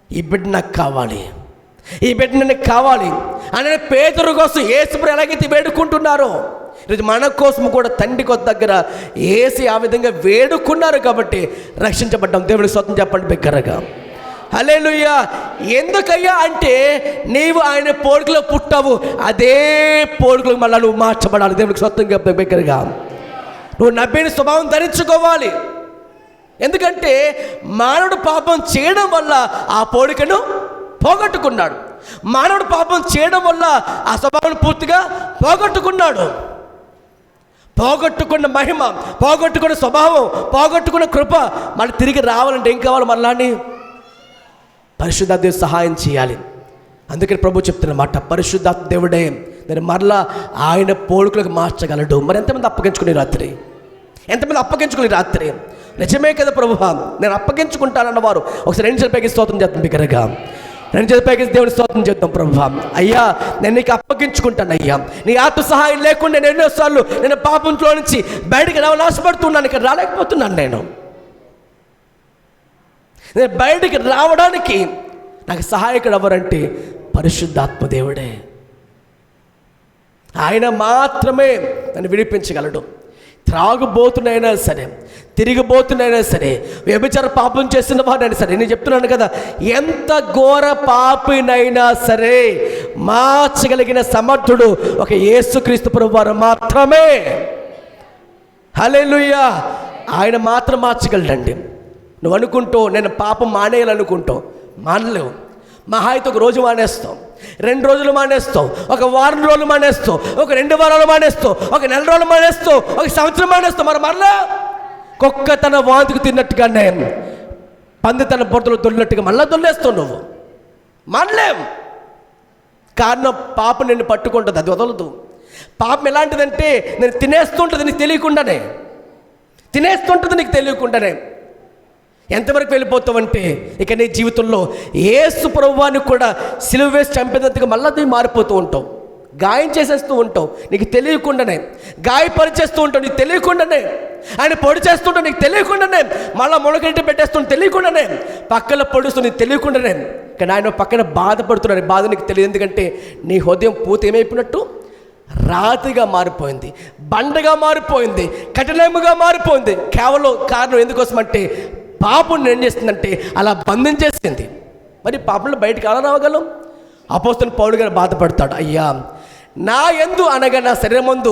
ఈ బిడ్డ నాకు కావాలి, ఈ బిడ్డ నాకు కావాలి అని పేతురు కోసం యేసుప్రభు ఎలాగైతే వేడుకుంటున్నారో, ఈరోజు మన కోసం కూడా తండ్రి కొత్త దగ్గర ఏసి ఆ విధంగా వేడుకున్నారు కాబట్టి రక్షించబడ్డాం. దేవుడికి స్వతం చెప్పండి బిగ్గరగా హల్లెలూయా. ఎందుకయ్యా అంటే నీవు ఆయన పోలికలో పుట్టావు, అదే పోలికలకు మళ్ళీ నువ్వు మార్చబడాలి. దేవుడికి స్వతం చెప్పండి బిగ్గరగా. నువ్వు నవ్విన స్వభావం ధరించుకోవాలి. ఎందుకంటే మానవుడు పాపం చేయడం వల్ల ఆ పోలికను పోగొట్టుకున్నాడు. మానవుడు పాపం చేయడం వల్ల ఆ స్వభావం పూర్తిగా పోగొట్టుకున్నాడు. పోగొట్టుకున్న మహిమ, పోగొట్టుకున్న స్వభావం, పోగొట్టుకున్న కృప మళ్ళీ తిరిగి రావాలంటే ఏం కావాలి? మళ్ళీ పరిశుద్ధాత్మ దేవుడు సహాయం చేయాలి. అందుకని ప్రభు చెప్తున్న మాట, పరిశుద్ధాత్మ దేవుడే నేను మరలా ఆయన పోలికలకు మార్చగలడు. మరి ఎంతమంది అప్పగించుకునే రాత్రి? ఎంతమంది అప్పగించుకునే రాత్రి? నిజమే కదా ప్రభువా, నేను అప్పగించుకుంటానన్నవారు ఒకసారి 2 చేతులపైకి స్తోత్రం చేద్దాం బిగ్గరగా. 2 చేతులపైకి దేవుని స్తోత్రం చేద్దాం. ప్రభువా, అయ్యా, నేను నీకు అప్పగించుకుంటాను. అయ్యా, నీ ఆత్మ సహాయం లేకుండా నేను ఎన్నోసార్లు నేను పాపంలో నుంచి బయటికి నాశపడుతున్నాను, ఇక్కడ రాలేకపోతున్నాను. నేను బయటికి రావడానికి నాకు సహాయకుడు ఎవరంటే పరిశుద్ధాత్మ దేవుడే. ఆయన మాత్రమే నన్ను విడిపించగలడు. త్రాగుబోతున్నైనా సరే, తిరిగిపోతున్నైనా సరే, వ్యభిచార పాపం చేసిన వారైనా సరే, నేను చెప్తున్నాను కదా, ఎంత ఘోర పాపినైనా సరే మార్చగలిగిన సమర్థుడు ఒక యేసుక్రీస్తు ప్రభువారు మాత్రమే. హల్లెలూయా. ఆయన మాత్రం మార్చగలడండి. నువ్వు అనుకుంటూ నేను పాపం మానేయాలనుకుంటావు, మానలేవు. మహా అయితే ఒక రోజు మానేస్తావు, 2 రోజులు మానేస్తావు, ఒక వారం రోజులు మానేస్తావు, ఒక 2 వారాలు మానేస్తావు, ఒక నెల రోజులు మానేస్తావు, ఒక సంవత్సరం మానేస్తావు. మరలా కుక్క తన వాంతికి తిన్నట్టుగానే, పంది తన బొట్టలు దొల్లినట్టుగా మళ్ళీ దొల్లేస్తావు. నువ్వు మానలేవు. కారణం పాపం నిన్ను పట్టుకుంటుంది, అది వదలదు. పాపం ఎలాంటిదంటే నేను తినేస్తుంటుంది నీకు తెలియకుండానే. ఎంతవరకు వెళ్ళిపోతావంటే ఇక నీ జీవితంలో యేసు ప్రభువాన్ని కూడా సిలువ వేసి చంపేందుకు మళ్ళీ నువ్వు మారిపోతూ ఉంటావు. గాయం చేసేస్తూ ఉంటావు నీకు తెలియకుండానే, గాయపరిచేస్తూ ఉంటావు నీకు తెలియకుండానే, ఆయన పొడి చేస్తుంటావు నీకు తెలియకుండానే, మళ్ళీ మొలకెట్టి పెట్టేస్తుంటే తెలియకుండానే, పక్కన పొడుస్తూ నీకు తెలియకుండానే. కానీ ఆయన పక్కన బాధపడుతున్నాడు, బాధ నీకు తెలియదు. ఎందుకంటే నీ హృదయం పూత ఏమైపోయినట్టు రాతిగా మారిపోయింది, బండగా మారిపోయింది, కఠినముగా మారిపోయింది. కేవలం కారణం ఎందుకోసం అంటే పాపం ఏం చేస్తుందంటే అలా బంధించేసింది. మరి పాపంలో బయటకు ఎలా రావగలం? అపోస్తలుడైన పౌలు గారు బాధపడతాడు, అయ్యా, నా యందు అనగా నా శరీరమందు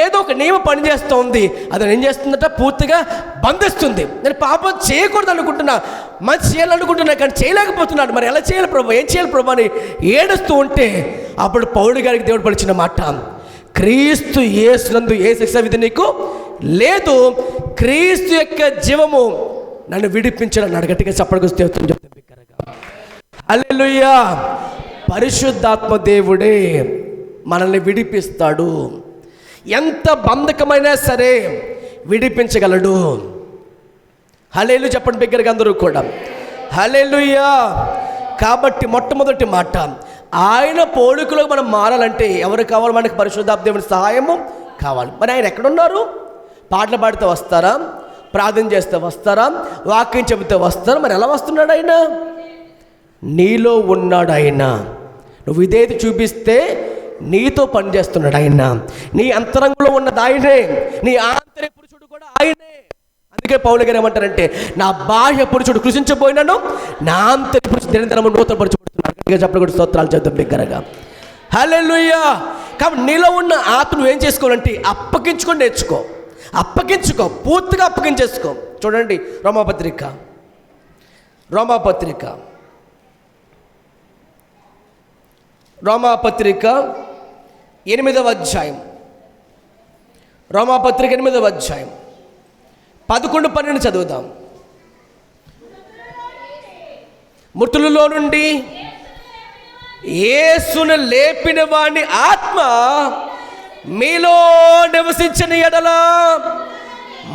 ఏదో ఒక నియమం పనిచేస్తోంది. అది ఏం చేస్తుందట? పూర్తిగా బంధిస్తుంది. నేను పాపం చేయకూడదు అనుకుంటున్నా, మంచి చేయాలనుకుంటున్నా, కానీ చేయలేకపోతున్నాడు. మరి ఎలా చేయాలి ప్రభు, ఏం చేయాలి ప్రభు అని ఏడుస్తూ ఉంటే అప్పుడు పౌలు గారికి దేవుడు పలిచిన మాట, క్రీస్తు యేసునందు ఏ శిక్ష విధి నీకు లేదు, క్రీస్తు యొక్క జీవము నన్ను విడిపించాలని గట్టిగా చప్పడికొస్తే హల్లెలూయా. పరిశుద్ధాత్మ దేవుడే మనల్ని విడిపిస్తాడు. ఎంత బంధకమైనా సరే విడిపించగలడు. హల్లెలూయా చెప్పండి బిగ్గరగా అందరూ కూడా హల్లెలూయా. కాబట్టి మొట్టమొదటి మాట, ఆయన పోలికలో మనం మారాలంటే ఎవరు కావాలి? మనకి పరిశుద్ధాత్మ దేవుని సహాయము కావాలి. మరి ఆయన ఎక్కడున్నారు? పాటలు పాడితే వస్తారా? ప్రార్థన చేస్తే వస్తారా? వాక్యం చెబితే వస్తారా? మరి ఎలా వస్తున్నాడు ఆయన? నీలో ఉన్నాడు ఆయన. నువ్వు ఇదేది చూపిస్తే నీతో పనిచేస్తున్నాడు ఆయన. నీ అంతరంగంలో ఉన్నది ఆయనే, నీ ఆంతర్య పురుషుడు కూడా ఆయనే. అందుకే పౌలు గారు ఏమంటారంటే, నా బాహ్య పురుషుడు కృషించబోయినాను, నా ఆంతర్య పురుషుడు దినదినము నూతనపరచబడుతున్నాడు. గట్టిగా చెప్పడం స్తోత్రాలు చేద్దాం బిగ్గరగా హల్లెలూయా. కాబట్టి నీలో ఉన్న ఆత్మను ఏం చేసుకోవాలంటే అప్పగించుకొని నేర్చుకో, అప్పగించుకో, పూర్తిగా అప్పగించేసుకో. చూడండి రోమాపత్రిక 8వ అధ్యాయం, రోమాపత్రిక 8వ అధ్యాయం 11-12 చదువుదాం. మృతులలో నుండి యేసును లేపిన వాని ఆత్మ మీలో నివసించిన ఎడల,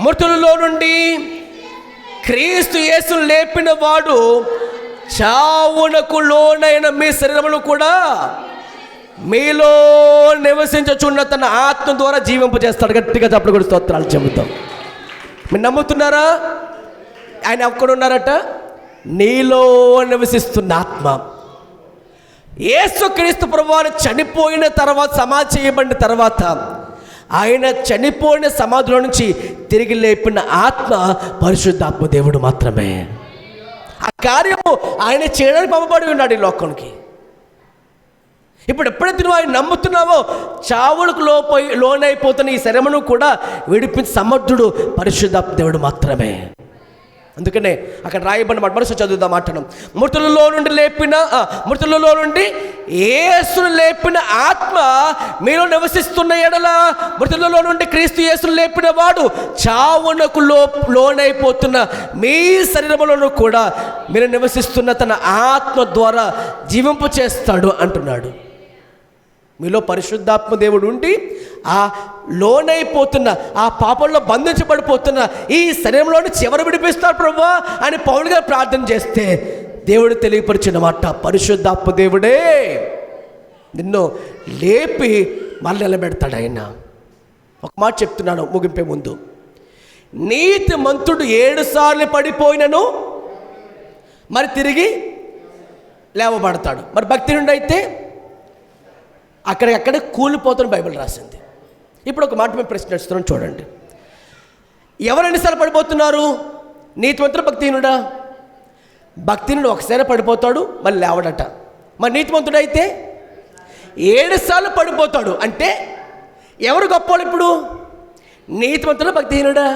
మృతులలో నుండి క్రీస్తు యేసును లేపిన వాడు చావునకు లోనైన మీ శరీరమును కూడా మీలో నివసించుచున్న తన ఆత్మ ద్వారా జీవింపజేస్తాడు. గట్టిగా చెప్పడం కూడా స్తోత్రాలు చెబుతాం. మీరు నమ్ముతున్నారా? ఆయన ఎక్కడున్నారట? నీలో నివసిస్తున్న ఆత్మ. యేసుక్రీస్తు ప్రభువారు చనిపోయిన తర్వాత, సమాధి చేయబడిన తర్వాత, ఆయన చనిపోయిన సమాధిలో నుంచి తిరిగి లేపిన ఆత్మ పరిశుద్ధాత్మ దేవుడు మాత్రమే. ఆ కార్యము ఆయన చేయడానికి పంపబడి ఉన్నాడు ఈ లోకానికి. ఇప్పుడు ఎప్పుడైతే నువ్వు ఆయన నమ్ముతున్నావో చావులకు లోనైపోతున్న ఈ శరీరమును కూడా విడిపించి సమర్థుడు పరిశుద్ధాత్మ దేవుడు మాత్రమే. అందుకనే అక్కడ రాయబడిన మాట మనసు చదువుదాం. మాట్లాడడం, మృతులలో నుండి యేసును లేపిన ఆత్మ మీలో నివసిస్తున్న ఎడల, మృతులలో నుండి క్రీస్తు యేసును లేపిన వాడు చావునకు లోనైపోతున్న మీ శరీరములను కూడా మీరు నివసిస్తున్న తన ఆత్మ ద్వారా జీవింపు చేస్తాడు అంటున్నాడు. మీలో పరిశుద్ధాత్మ దేవుడు ఉండి ఆ లోనైపోతున్న, ఆ పాపంలో బంధించబడిపోతున్న ఈ శరీరంలోని చివరి విడిపిస్తాడు ప్రభువా అని పౌలు గారు ప్రార్థన చేస్తే దేవుడు తెలియపరిచిన మాట, పరిశుద్ధాత్మ దేవుడే నిన్ను లేపి మళ్ళీ నిలబెడతాడు ఆయన. ఒక మాట చెప్తున్నాను ముగింపే ముందు, నీతి మంతుడు 7 సార్లు పడిపోయినను మరి తిరిగి లేవబడతాడు. మరి భక్తిహీనుడు అయితే అక్కడెక్కడ కూలిపోతున్న బైబిల్ రాసింది. ఇప్పుడు ఒక మాట మేము ప్రశ్నిస్తున్నాం, చూడండి. ఎవరు ఎన్నిసార్లు పడిపోతున్నారు? నీతిమంతుడు భక్తిహీనుడా? భక్తిహీనుడు ఒకసారి పడిపోతాడు మళ్ళీ లేవడట. మరి నీతిమంతుడు అయితే 7 సార్లు పడిపోతాడు. అంటే ఎవరు గొప్పవాడు ఇప్పుడు? నీతిమంతుడు భక్తిహీనుడా?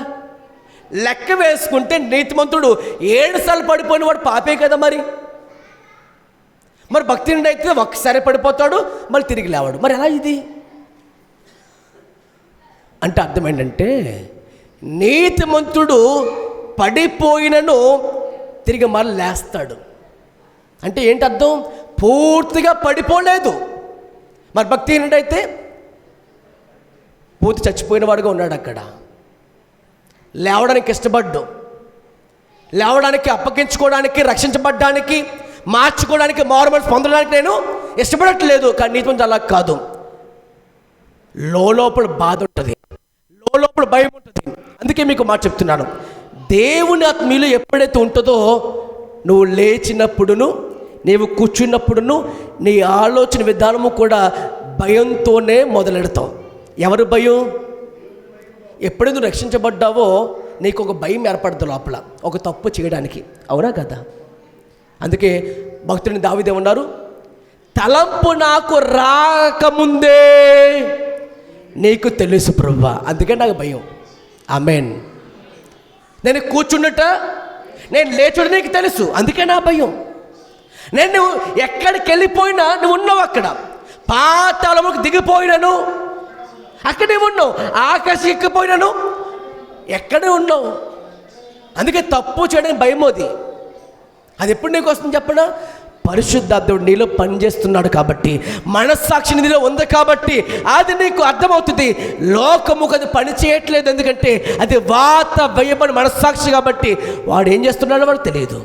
లెక్క వేసుకుంటే నీతిమంతుడు 7 సార్లు పడిపోయిన వాడు పాపే కదా. మరి భక్తిహీనుడు అయితే ఒక్కసారి పడిపోతాడు మళ్ళీ తిరిగి లేవాడు. మరి ఎలా ఇది అంటే అర్థం ఏంటంటే, నీతిమంతుడు పడిపోయినను తిరిగి మళ్ళీ లేస్తాడు. అంటే ఏంటి అర్థం? పూర్తిగా పడిపోలేదు. మరి భక్తిహీనుడు అయితే పూర్తి చచ్చిపోయిన వాడుగా ఉన్నాడు. అక్కడ లేవడానికి ఇష్టపడ్డు, లేవడానికి, అప్పగించుకోవడానికి, రక్షించబడ్డానికి, మార్చుకోవడానికి, మారుమనసు పొందడానికి నేను ఇష్టపడట్లేదు. కానీ నీతిమంతుడు అలా కాదు. లోపల బాధ ఉంటుంది, లోపల భయం ఉంటుంది. అందుకే మీకు మాట చెప్తున్నాను, దేవుని ఆత్మ మీలో ఎప్పుడైతే ఉంటుందో, నువ్వు లేచినప్పుడును, నీవు కూర్చున్నప్పుడును, నీ ఆలోచన విధానము కూడా భయంతోనే మొదలెడతావు. ఎవరు భయం? ఎప్పుడైతే నువ్వు రక్షించబడ్డావో నీకు ఒక భయం ఏర్పడుతుంది లోపల, ఒక తప్పు చేయడానికి. అవునా కదా? అందుకే భక్తుడిని దావీదు ఉన్నారు, తలంపు నాకు రాకముందే నీకు తెలుసు ప్రభువా, అందుకే నాకు భయం. ఆమేన్. నేను కూర్చున్నట, నేను లేచుట నీకు తెలుసు, అందుకే నా భయం. నేను ఎక్కడికి వెళ్ళిపోయినా నువ్వు ఉన్నావు, అక్కడ పాతాళములకు దిగిపోయినాను అక్కడే ఉన్నావు, ఆకాశం ఎక్కిపోయినాను ఎక్కడే ఉన్నావు. అందుకే తప్పు చేయడానికి భయం. అది ఎప్పుడు నీకు వస్తుంది చెప్పనా? పరిశుద్ధాత్ముడు నీలో పనిచేస్తున్నాడు కాబట్టి, మనస్సాక్షి నీలో ఉంది కాబట్టి అది నీకు అర్థమవుతుంది. లోకముకు అది పని చేయట్లేదు, ఎందుకంటే అది వాత వేయబడి మనస్సాక్షి కాబట్టి వాడు ఏం చేస్తున్నాడో వాడు తెలియదు.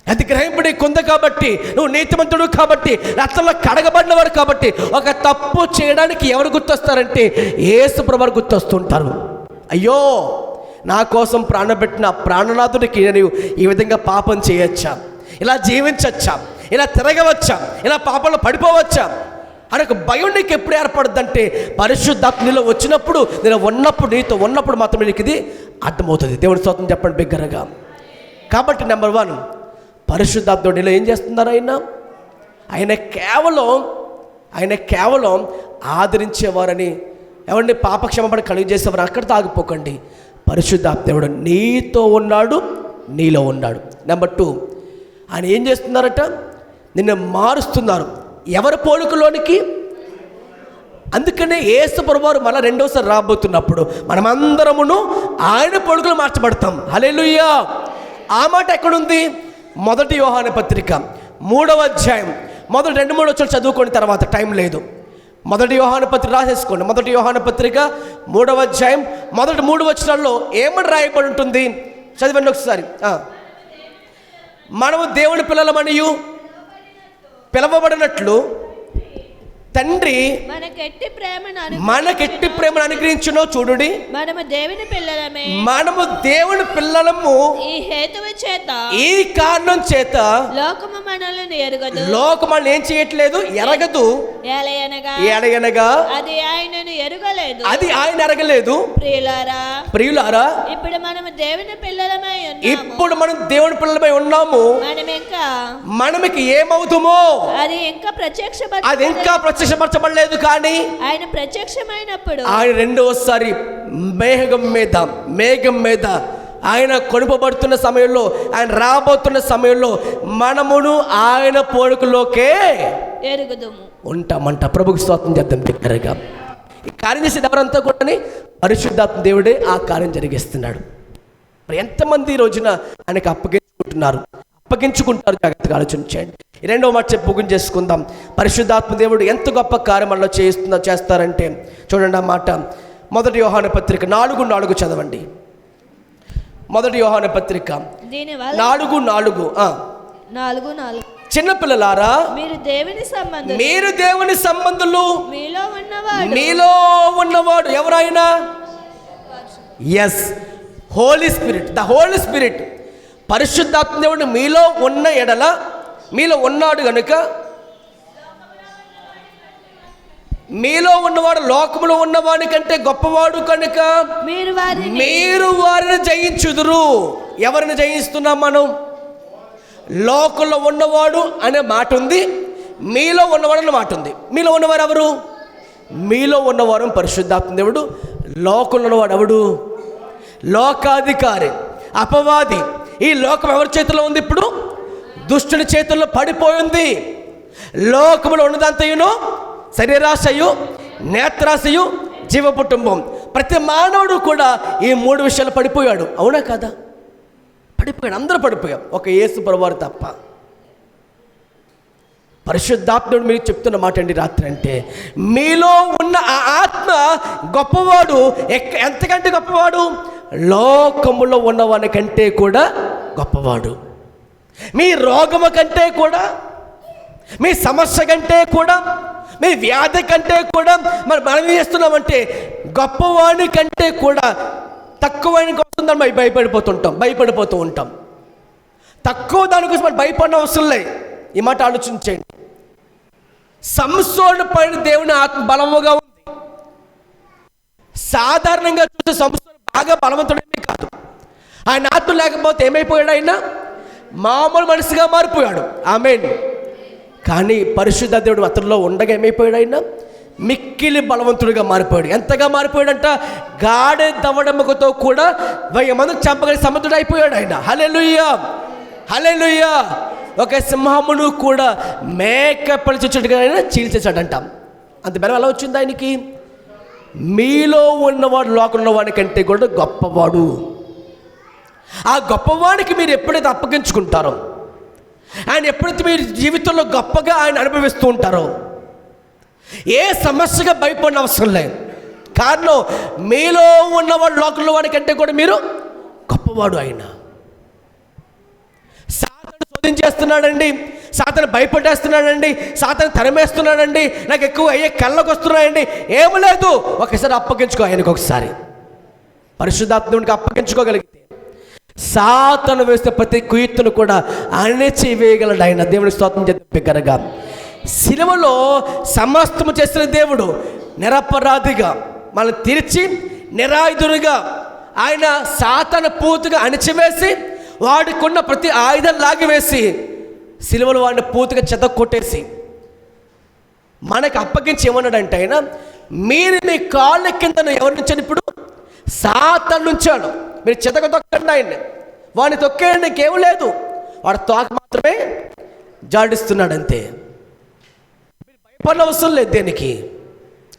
అది గ్రహింపుడి కొంద కాబట్టి, నువ్వు నీతిమంతుడు కాబట్టి, రక్తంలో కడగబడినవాడు కాబట్టి, ఒక తప్పు చేయడానికి ఎవరు గుర్తొస్తారంటే యేసు ప్రభువు గుర్తొస్తుంటారు. అయ్యో, నా కోసం ప్రాణం పెట్టిన ప్రాణనాథుడికి నేను ఈ విధంగా పాపం చేయొచ్చా, ఇలా జీవించచ్చా, ఇలా తిరగవచ్చా, ఇలా పాపంలో పడిపోవచ్చా అని ఒక భయం నీకు ఎప్పుడు ఏర్పడుద్దంటే పరిశుద్ధాత్మ నీలో వచ్చినప్పుడు, నేను ఉన్నప్పుడు, నీతో ఉన్నప్పుడు మాత్రమే నీకు ఇది అర్థమవుతుంది. దేవుని స్తోత్రం చెప్పండి బిగ్గరగా. కాబట్టి నెంబర్ 1, పరిశుద్ధాత్ముడు నీలో ఏం చేస్తున్నారు? ఆయన కేవలం ఆదరించేవారని, ఎవరిని పాపక్షమాపణ కలుగు చేసేవారు అక్కడితో ఆగిపోకండి. పరిశుద్ధాత్ముడు నీతో ఉన్నాడు, నీలో ఉన్నాడు. నెంబర్ 2, ఆయన ఏం చేస్తున్నారట? నిన్ను మారుస్తున్నారు. ఎవరి పోలికలోనికి? అందుకనే యేసు ప్రభువారు మళ్ళీ రెండోసారి రాబోతున్నప్పుడు మనమందరమును ఆయన పోలికలు మార్చబడతాం. హల్లెలూయా. ఆ మాట ఎక్కడుంది? 1 యోహాను పత్రిక 3వ అధ్యాయం మొదటి 2-3 వచ్చి చదువుకోండి, తర్వాత టైం లేదు. 1 యోహాను పత్రిక రాసేసుకోండి. 1 యోహాను పత్రిక 3వ అధ్యాయం మొదటి 3 వచనాల్లో ఏమని రాయబడి ఉంటుంది? చదివండి ఒకసారి. మనము దేవుని పిల్లలమనియు పిలవబడినట్లు తండ్రి మనకెట్టి ప్రేమను అనుగ్రహించునో చూడుడి. మనము దేవుని పిల్లలము. ఈ కారణం చేత లోకము మనల్ని ఎరగదు. లోకము మనల్ని ఏం చేయట్లేదు? ఎరగదు. ఎలయనగా అది ఆయనను ఎరగలేదు. అది ఆయన ఎరగలేదు. ప్రియులారా, ఇప్పుడు మనం దేవుని పిల్లలమై ఉన్నాము. మనకి ఏమవుతామో అది ఇంకా ప్రత్యక్షపరచబడలేదు. కానీ ఆయన ప్రత్యక్షమైనప్పుడు, ఆయన రెండోసారి మేఘం మీద ఆయన కొనుపబడుతున్న సమయంలో, ఆయన రాబోతున్న సమయంలో మనమును ఆయన పోలికలోకే ఎరుగుదుము ఉంటామంట. ప్రభుకి స్తోత్రం చేద్దాం దగ్గరగా. ఈ కార్యం చేసేది ఎవరంతా కూడా పరిశుద్ధాత్మ దేవుడే ఆ కార్యం జరిగిస్తున్నాడు. మరి ఎంతమంది ఈ రోజున ఆయనకు అప్పగించుకుంటారు? జాగ్రత్తగా ఆలోచించండి. రెండవ మాట చెప్పి చేసుకుందాం. పరిశుద్ధాత్మ దేవుడు ఎంత గొప్ప కార్యం మనలో చేస్తారంటే చూడండి ఆ మాట. 1 యోహాను పత్రిక 4:4 చదవండి. 1 యోహాను పత్రిక 4:4. చిన్నపిల్లలారా, మీరు దేవుని సంబంధులు, మీలో ఉన్నవాడు ఎవరైనా. Yes, Holy Spirit, the Holy Spirit, పరిశుద్ధాత్మ దేవుడు మీలో ఉన్న ఎడల, మీలో ఉన్నాడు కనుక, మీలో ఉన్నవాడు లోకములో ఉన్నవాడి కంటే గొప్పవాడు కనుక మీరు వారిని జయించుదురు. ఎవరిని జయిస్తున్నాం మనం? లోకంలో ఉన్నవాడు అనే మాట ఉంది, మీలో ఉన్నవాడు అనే మాట ఉంది. మీలో ఉన్నవారు ఎవరు? మీలో ఉన్నవారు పరిశుద్ధాత్మ దేవుడు. లోకంలో ఉన్నవాడు ఎవడు? లోకాధికారి, అపవాది. ఈ లోకం ఎవరి చేతిలో ఉంది? ఇప్పుడు దుష్టుని చేతుల్లో పడిపోయింది. లోకములో ఉన్నదంతయును శరీరాశయు, నేత్రాశయు, జీవ కుటుంబం. ప్రతి మానవుడు కూడా ఈ 3 విషయాలు పడిపోయాడు. అవునా కదా? పడిపోయాడు, అందరూ పడిపోయాం, ఒక యేసు ప్రభువారు తప్ప. పరిశుద్ధాత్ముడు మీకు చెప్తున్న మాట అండి రాత్రి అంటే, మీలో ఉన్న ఆ ఆత్మ గొప్పవాడు. ఎంతకంటే గొప్పవాడు? లోకములో ఉన్నవాని కంటే కూడా గొప్పవాడు. మీ రోగము కంటే కూడా, మీ సమస్య కంటే కూడా, మీ వ్యాధి కంటే కూడా మనం ఏం చేస్తున్నామంటే గొప్పవాడి కంటే కూడా తక్కువని కోసం మనం భయపడిపోతూ ఉంటాం. తక్కువ దానికోసం మనం భయపడిన అవసరం లేదు. ఈ మాట ఆలోచించండి. సంసోను పైన దేవుని ఆత్మ బలముగా ఉంది. సాధారణంగా చూస్తే సంసోను బాగా బలవంతుడేమీ కాదు. ఆయన ఆత్మ లేకపోతే ఏమైపోయాడు? ఆయన మామూలు మనిషిగా మారిపోయాడు. ఆమేన్. కానీ పరిశుద్ధ దేవుడు అతనిలో ఉండగా ఏమైపోయాడు? ఆయన మిక్కిలి బలవంతుడిగా మారిపోయాడు. ఎంతగా మారిపోయాడంట? గాడే దవడమ్మకతో కూడా 1000 మందిని చంపగలిగే సమర్థుడు అయిపోయాడు ఆయన. హల్లెలూయా, హల్లెలూయా. ఒక సింహమును కూడా మేకపరిచేటట్టుగా ఆయన చీల్చేశాడంట. అంత బలం ఎలా వచ్చింది ఆయనకి? మీలో ఉన్నవాడు లోకంలో వాడి కంటే కూడా గొప్పవాడు. ఆ గొప్పవాడికి మీరు ఎప్పుడైతే అప్పగించుకుంటారో, ఆయన ఎప్పుడైతే మీరు జీవితంలో గొప్పగా ఆయన అనుభవిస్తూ ఉంటారో, ఏ సమస్యగా భయపడిన అవసరం లేదు. కారణం మీలో ఉన్నవాడు లోకంలో వాడి కంటే కూడా మీరు గొప్పవాడు. ఆయన సాతాను శోధించేస్తున్నాడండి, సాతాను భయపడేస్తున్నాడండి, సాతాను తరిమేస్తున్నాడండి, నాకు ఎక్కువ అయ్యే కళ్ళకు వస్తున్నాయండి. ఏమి లేదు, ఒకసారి అప్పగించుకో ఆయనకు. ఒకసారి పరిశుద్ధాత్మునికి అప్పగించుకోగలిగితే సాతాను వేస్తే ప్రతి కుయుత్తును కూడా అణిచివేయగలడు ఆయన. దేవుని స్తోత్రం చెప్పగలగా శిలువలో సమస్తము చేసిన దేవుడు నిరపరాధిగా మనల్ని తీర్చి నిరాయుధునిగా ఆయన సాతాను పూర్తిగా అణిచివేసి వాడికున్న ప్రతి ఆయుధం లాగివేసి శిలువలో వాడిని పూర్తిగా చెదకొట్టేసి మనకు అప్పగించి ఏమన్నాడంటే ఆయన, మీరు మీ కాళ్ళ కింద ఎవరి నుంచని ఇప్పుడు సాతాను నుంచాడు, మీరు చెతక తొక్కండి ఆయన్ని, వాడిని తొక్కేయండి, ఇంకేం లేదు, వాడు తోక మాత్రమే జాడిస్తున్నాడు అంతే. మీరు భయపడిన అవసరం లేదు దేనికి.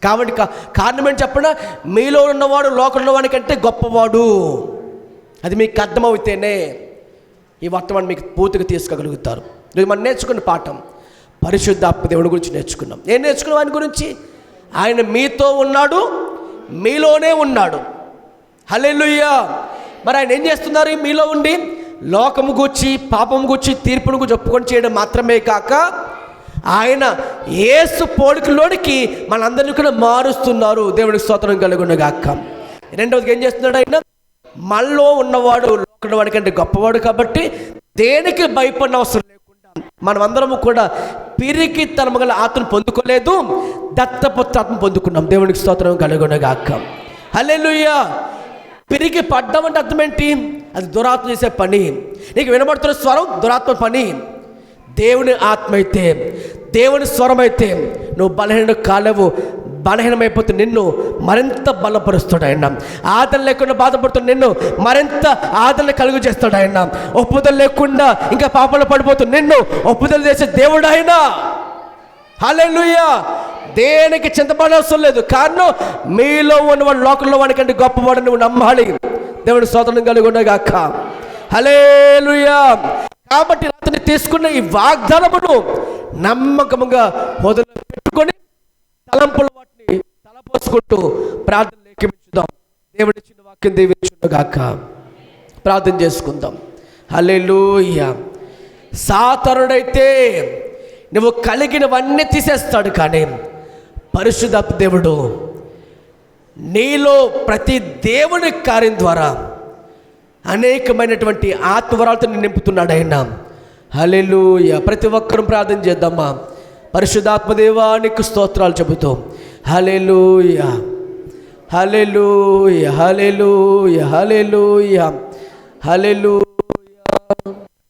కాబట్టి కారణం ఏంటి చెప్పండి? మీలో ఉన్నవాడు లోకంలో వాడి కంటే గొప్పవాడు. అది మీకు అర్థమవుతేనే ఈ వర్తమానం మీకు పూర్తిగా తీసుకోగలుగుతారు. ఇది మనం నేర్చుకున్న పాఠం పరిశుద్ధాత్మ దేవుడి గురించి నేర్చుకున్నాం. ఏం నేర్చుకున్నాం? ఆయన గురించి ఆయన మీతో ఉన్నాడు, మీలోనే ఉన్నాడు. హల్లెలూయా. మరి ఆయన ఏం చేస్తున్నారు? మీలో ఉండి లోకము గూర్చి, పాపము గూర్చి, తీర్పును గూర్చి ఒప్పుకొని చేయడం మాత్రమే కాక ఆయన యేసు పోలికలోనికి మనందరినీ కూడా మారుస్తున్నారు. దేవుడికి స్తోత్రం కలుగునుగాక. రెండవదిగా ఏం చేస్తున్నాడు? ఆయన మనలో ఉన్నవాడు లోకంలో వాడి కంటే గొప్పవాడు కాబట్టి దేనికి భయపడిన అవసరం లేకుండా మనమందరము కూడా పిరికితనము గల ఆత్మను పొందుకోలేదు, దత్తపుత్ర ఆత్మ పొందుకున్నాం. దేవునికి స్తోత్రం కలుగునుగాక. హల్లెలూయా. పిరికి పడ్డం అంటే అర్థం ఏంటి? అది దురాత్మ చేసే పని. నీకు వినబడుతున్న స్వరం దురాత్మ పని. దేవుని ఆత్మ అయితే, దేవుని స్వరం అయితే నువ్వు బలహీన కాలేవు. బలహీనమైపోతే నిన్ను మరింత బలపరుస్తాడు ఆయన. ఆదరణ లేకుండా బాధపడుతున్న నిన్ను మరింత ఆదరణ కలుగు చేస్తాడు ఆయన. ఒప్పుదల లేకుండా ఇంకా పాపంలో పడిపోతుంది నిన్ను ఒప్పుదల చేసే దేవుడు ఆయన. హల్లెలూయా. దేనికి చింతపడే అవసరం లేదు. కారణం మీలో ఉన్నవాడు లోకంలో వాడి కంటే గొప్పవాడు నువ్వు నమ్మాలి. దేవుడు స్తోత్రం కలుగునుగాక. హల్లెలూయా. కాబట్టి అతన్ని తీసుకున్న ఈ వాగ్దానమును నమ్మకముగా వదిలిపెట్టుకొని తలంపుల వాటిని తలపోసుకుంటూ ప్రార్థన లేఖించుదాం. దేవుడి ఇచ్చిన వాక్యం దీవించునుగాక. ప్రార్థన చేసుకుందాం. హల్లెలూయా. సాతానుడైతే నువ్వు కలిగినవన్నీ తీసేస్తాడు, కానీ పరిశుద్ధాత్మ దేవుడు నీలో ప్రతి దేవుని కార్యం ద్వారా అనేకమైనటువంటి ఆత్మవరాలతో నింపుతున్నాడు ఆయన. హల్లెలూయా. ప్రతి ఒక్కరూ ప్రార్థన చేద్దామా? పరిశుద్ధాత్మ దేవానికి స్తోత్రాలు చెబుతూ హల్లెలూయా, హల్లెలూయా, హల్లెలూయా, హల్లెలూయా, హల్లెలూయా.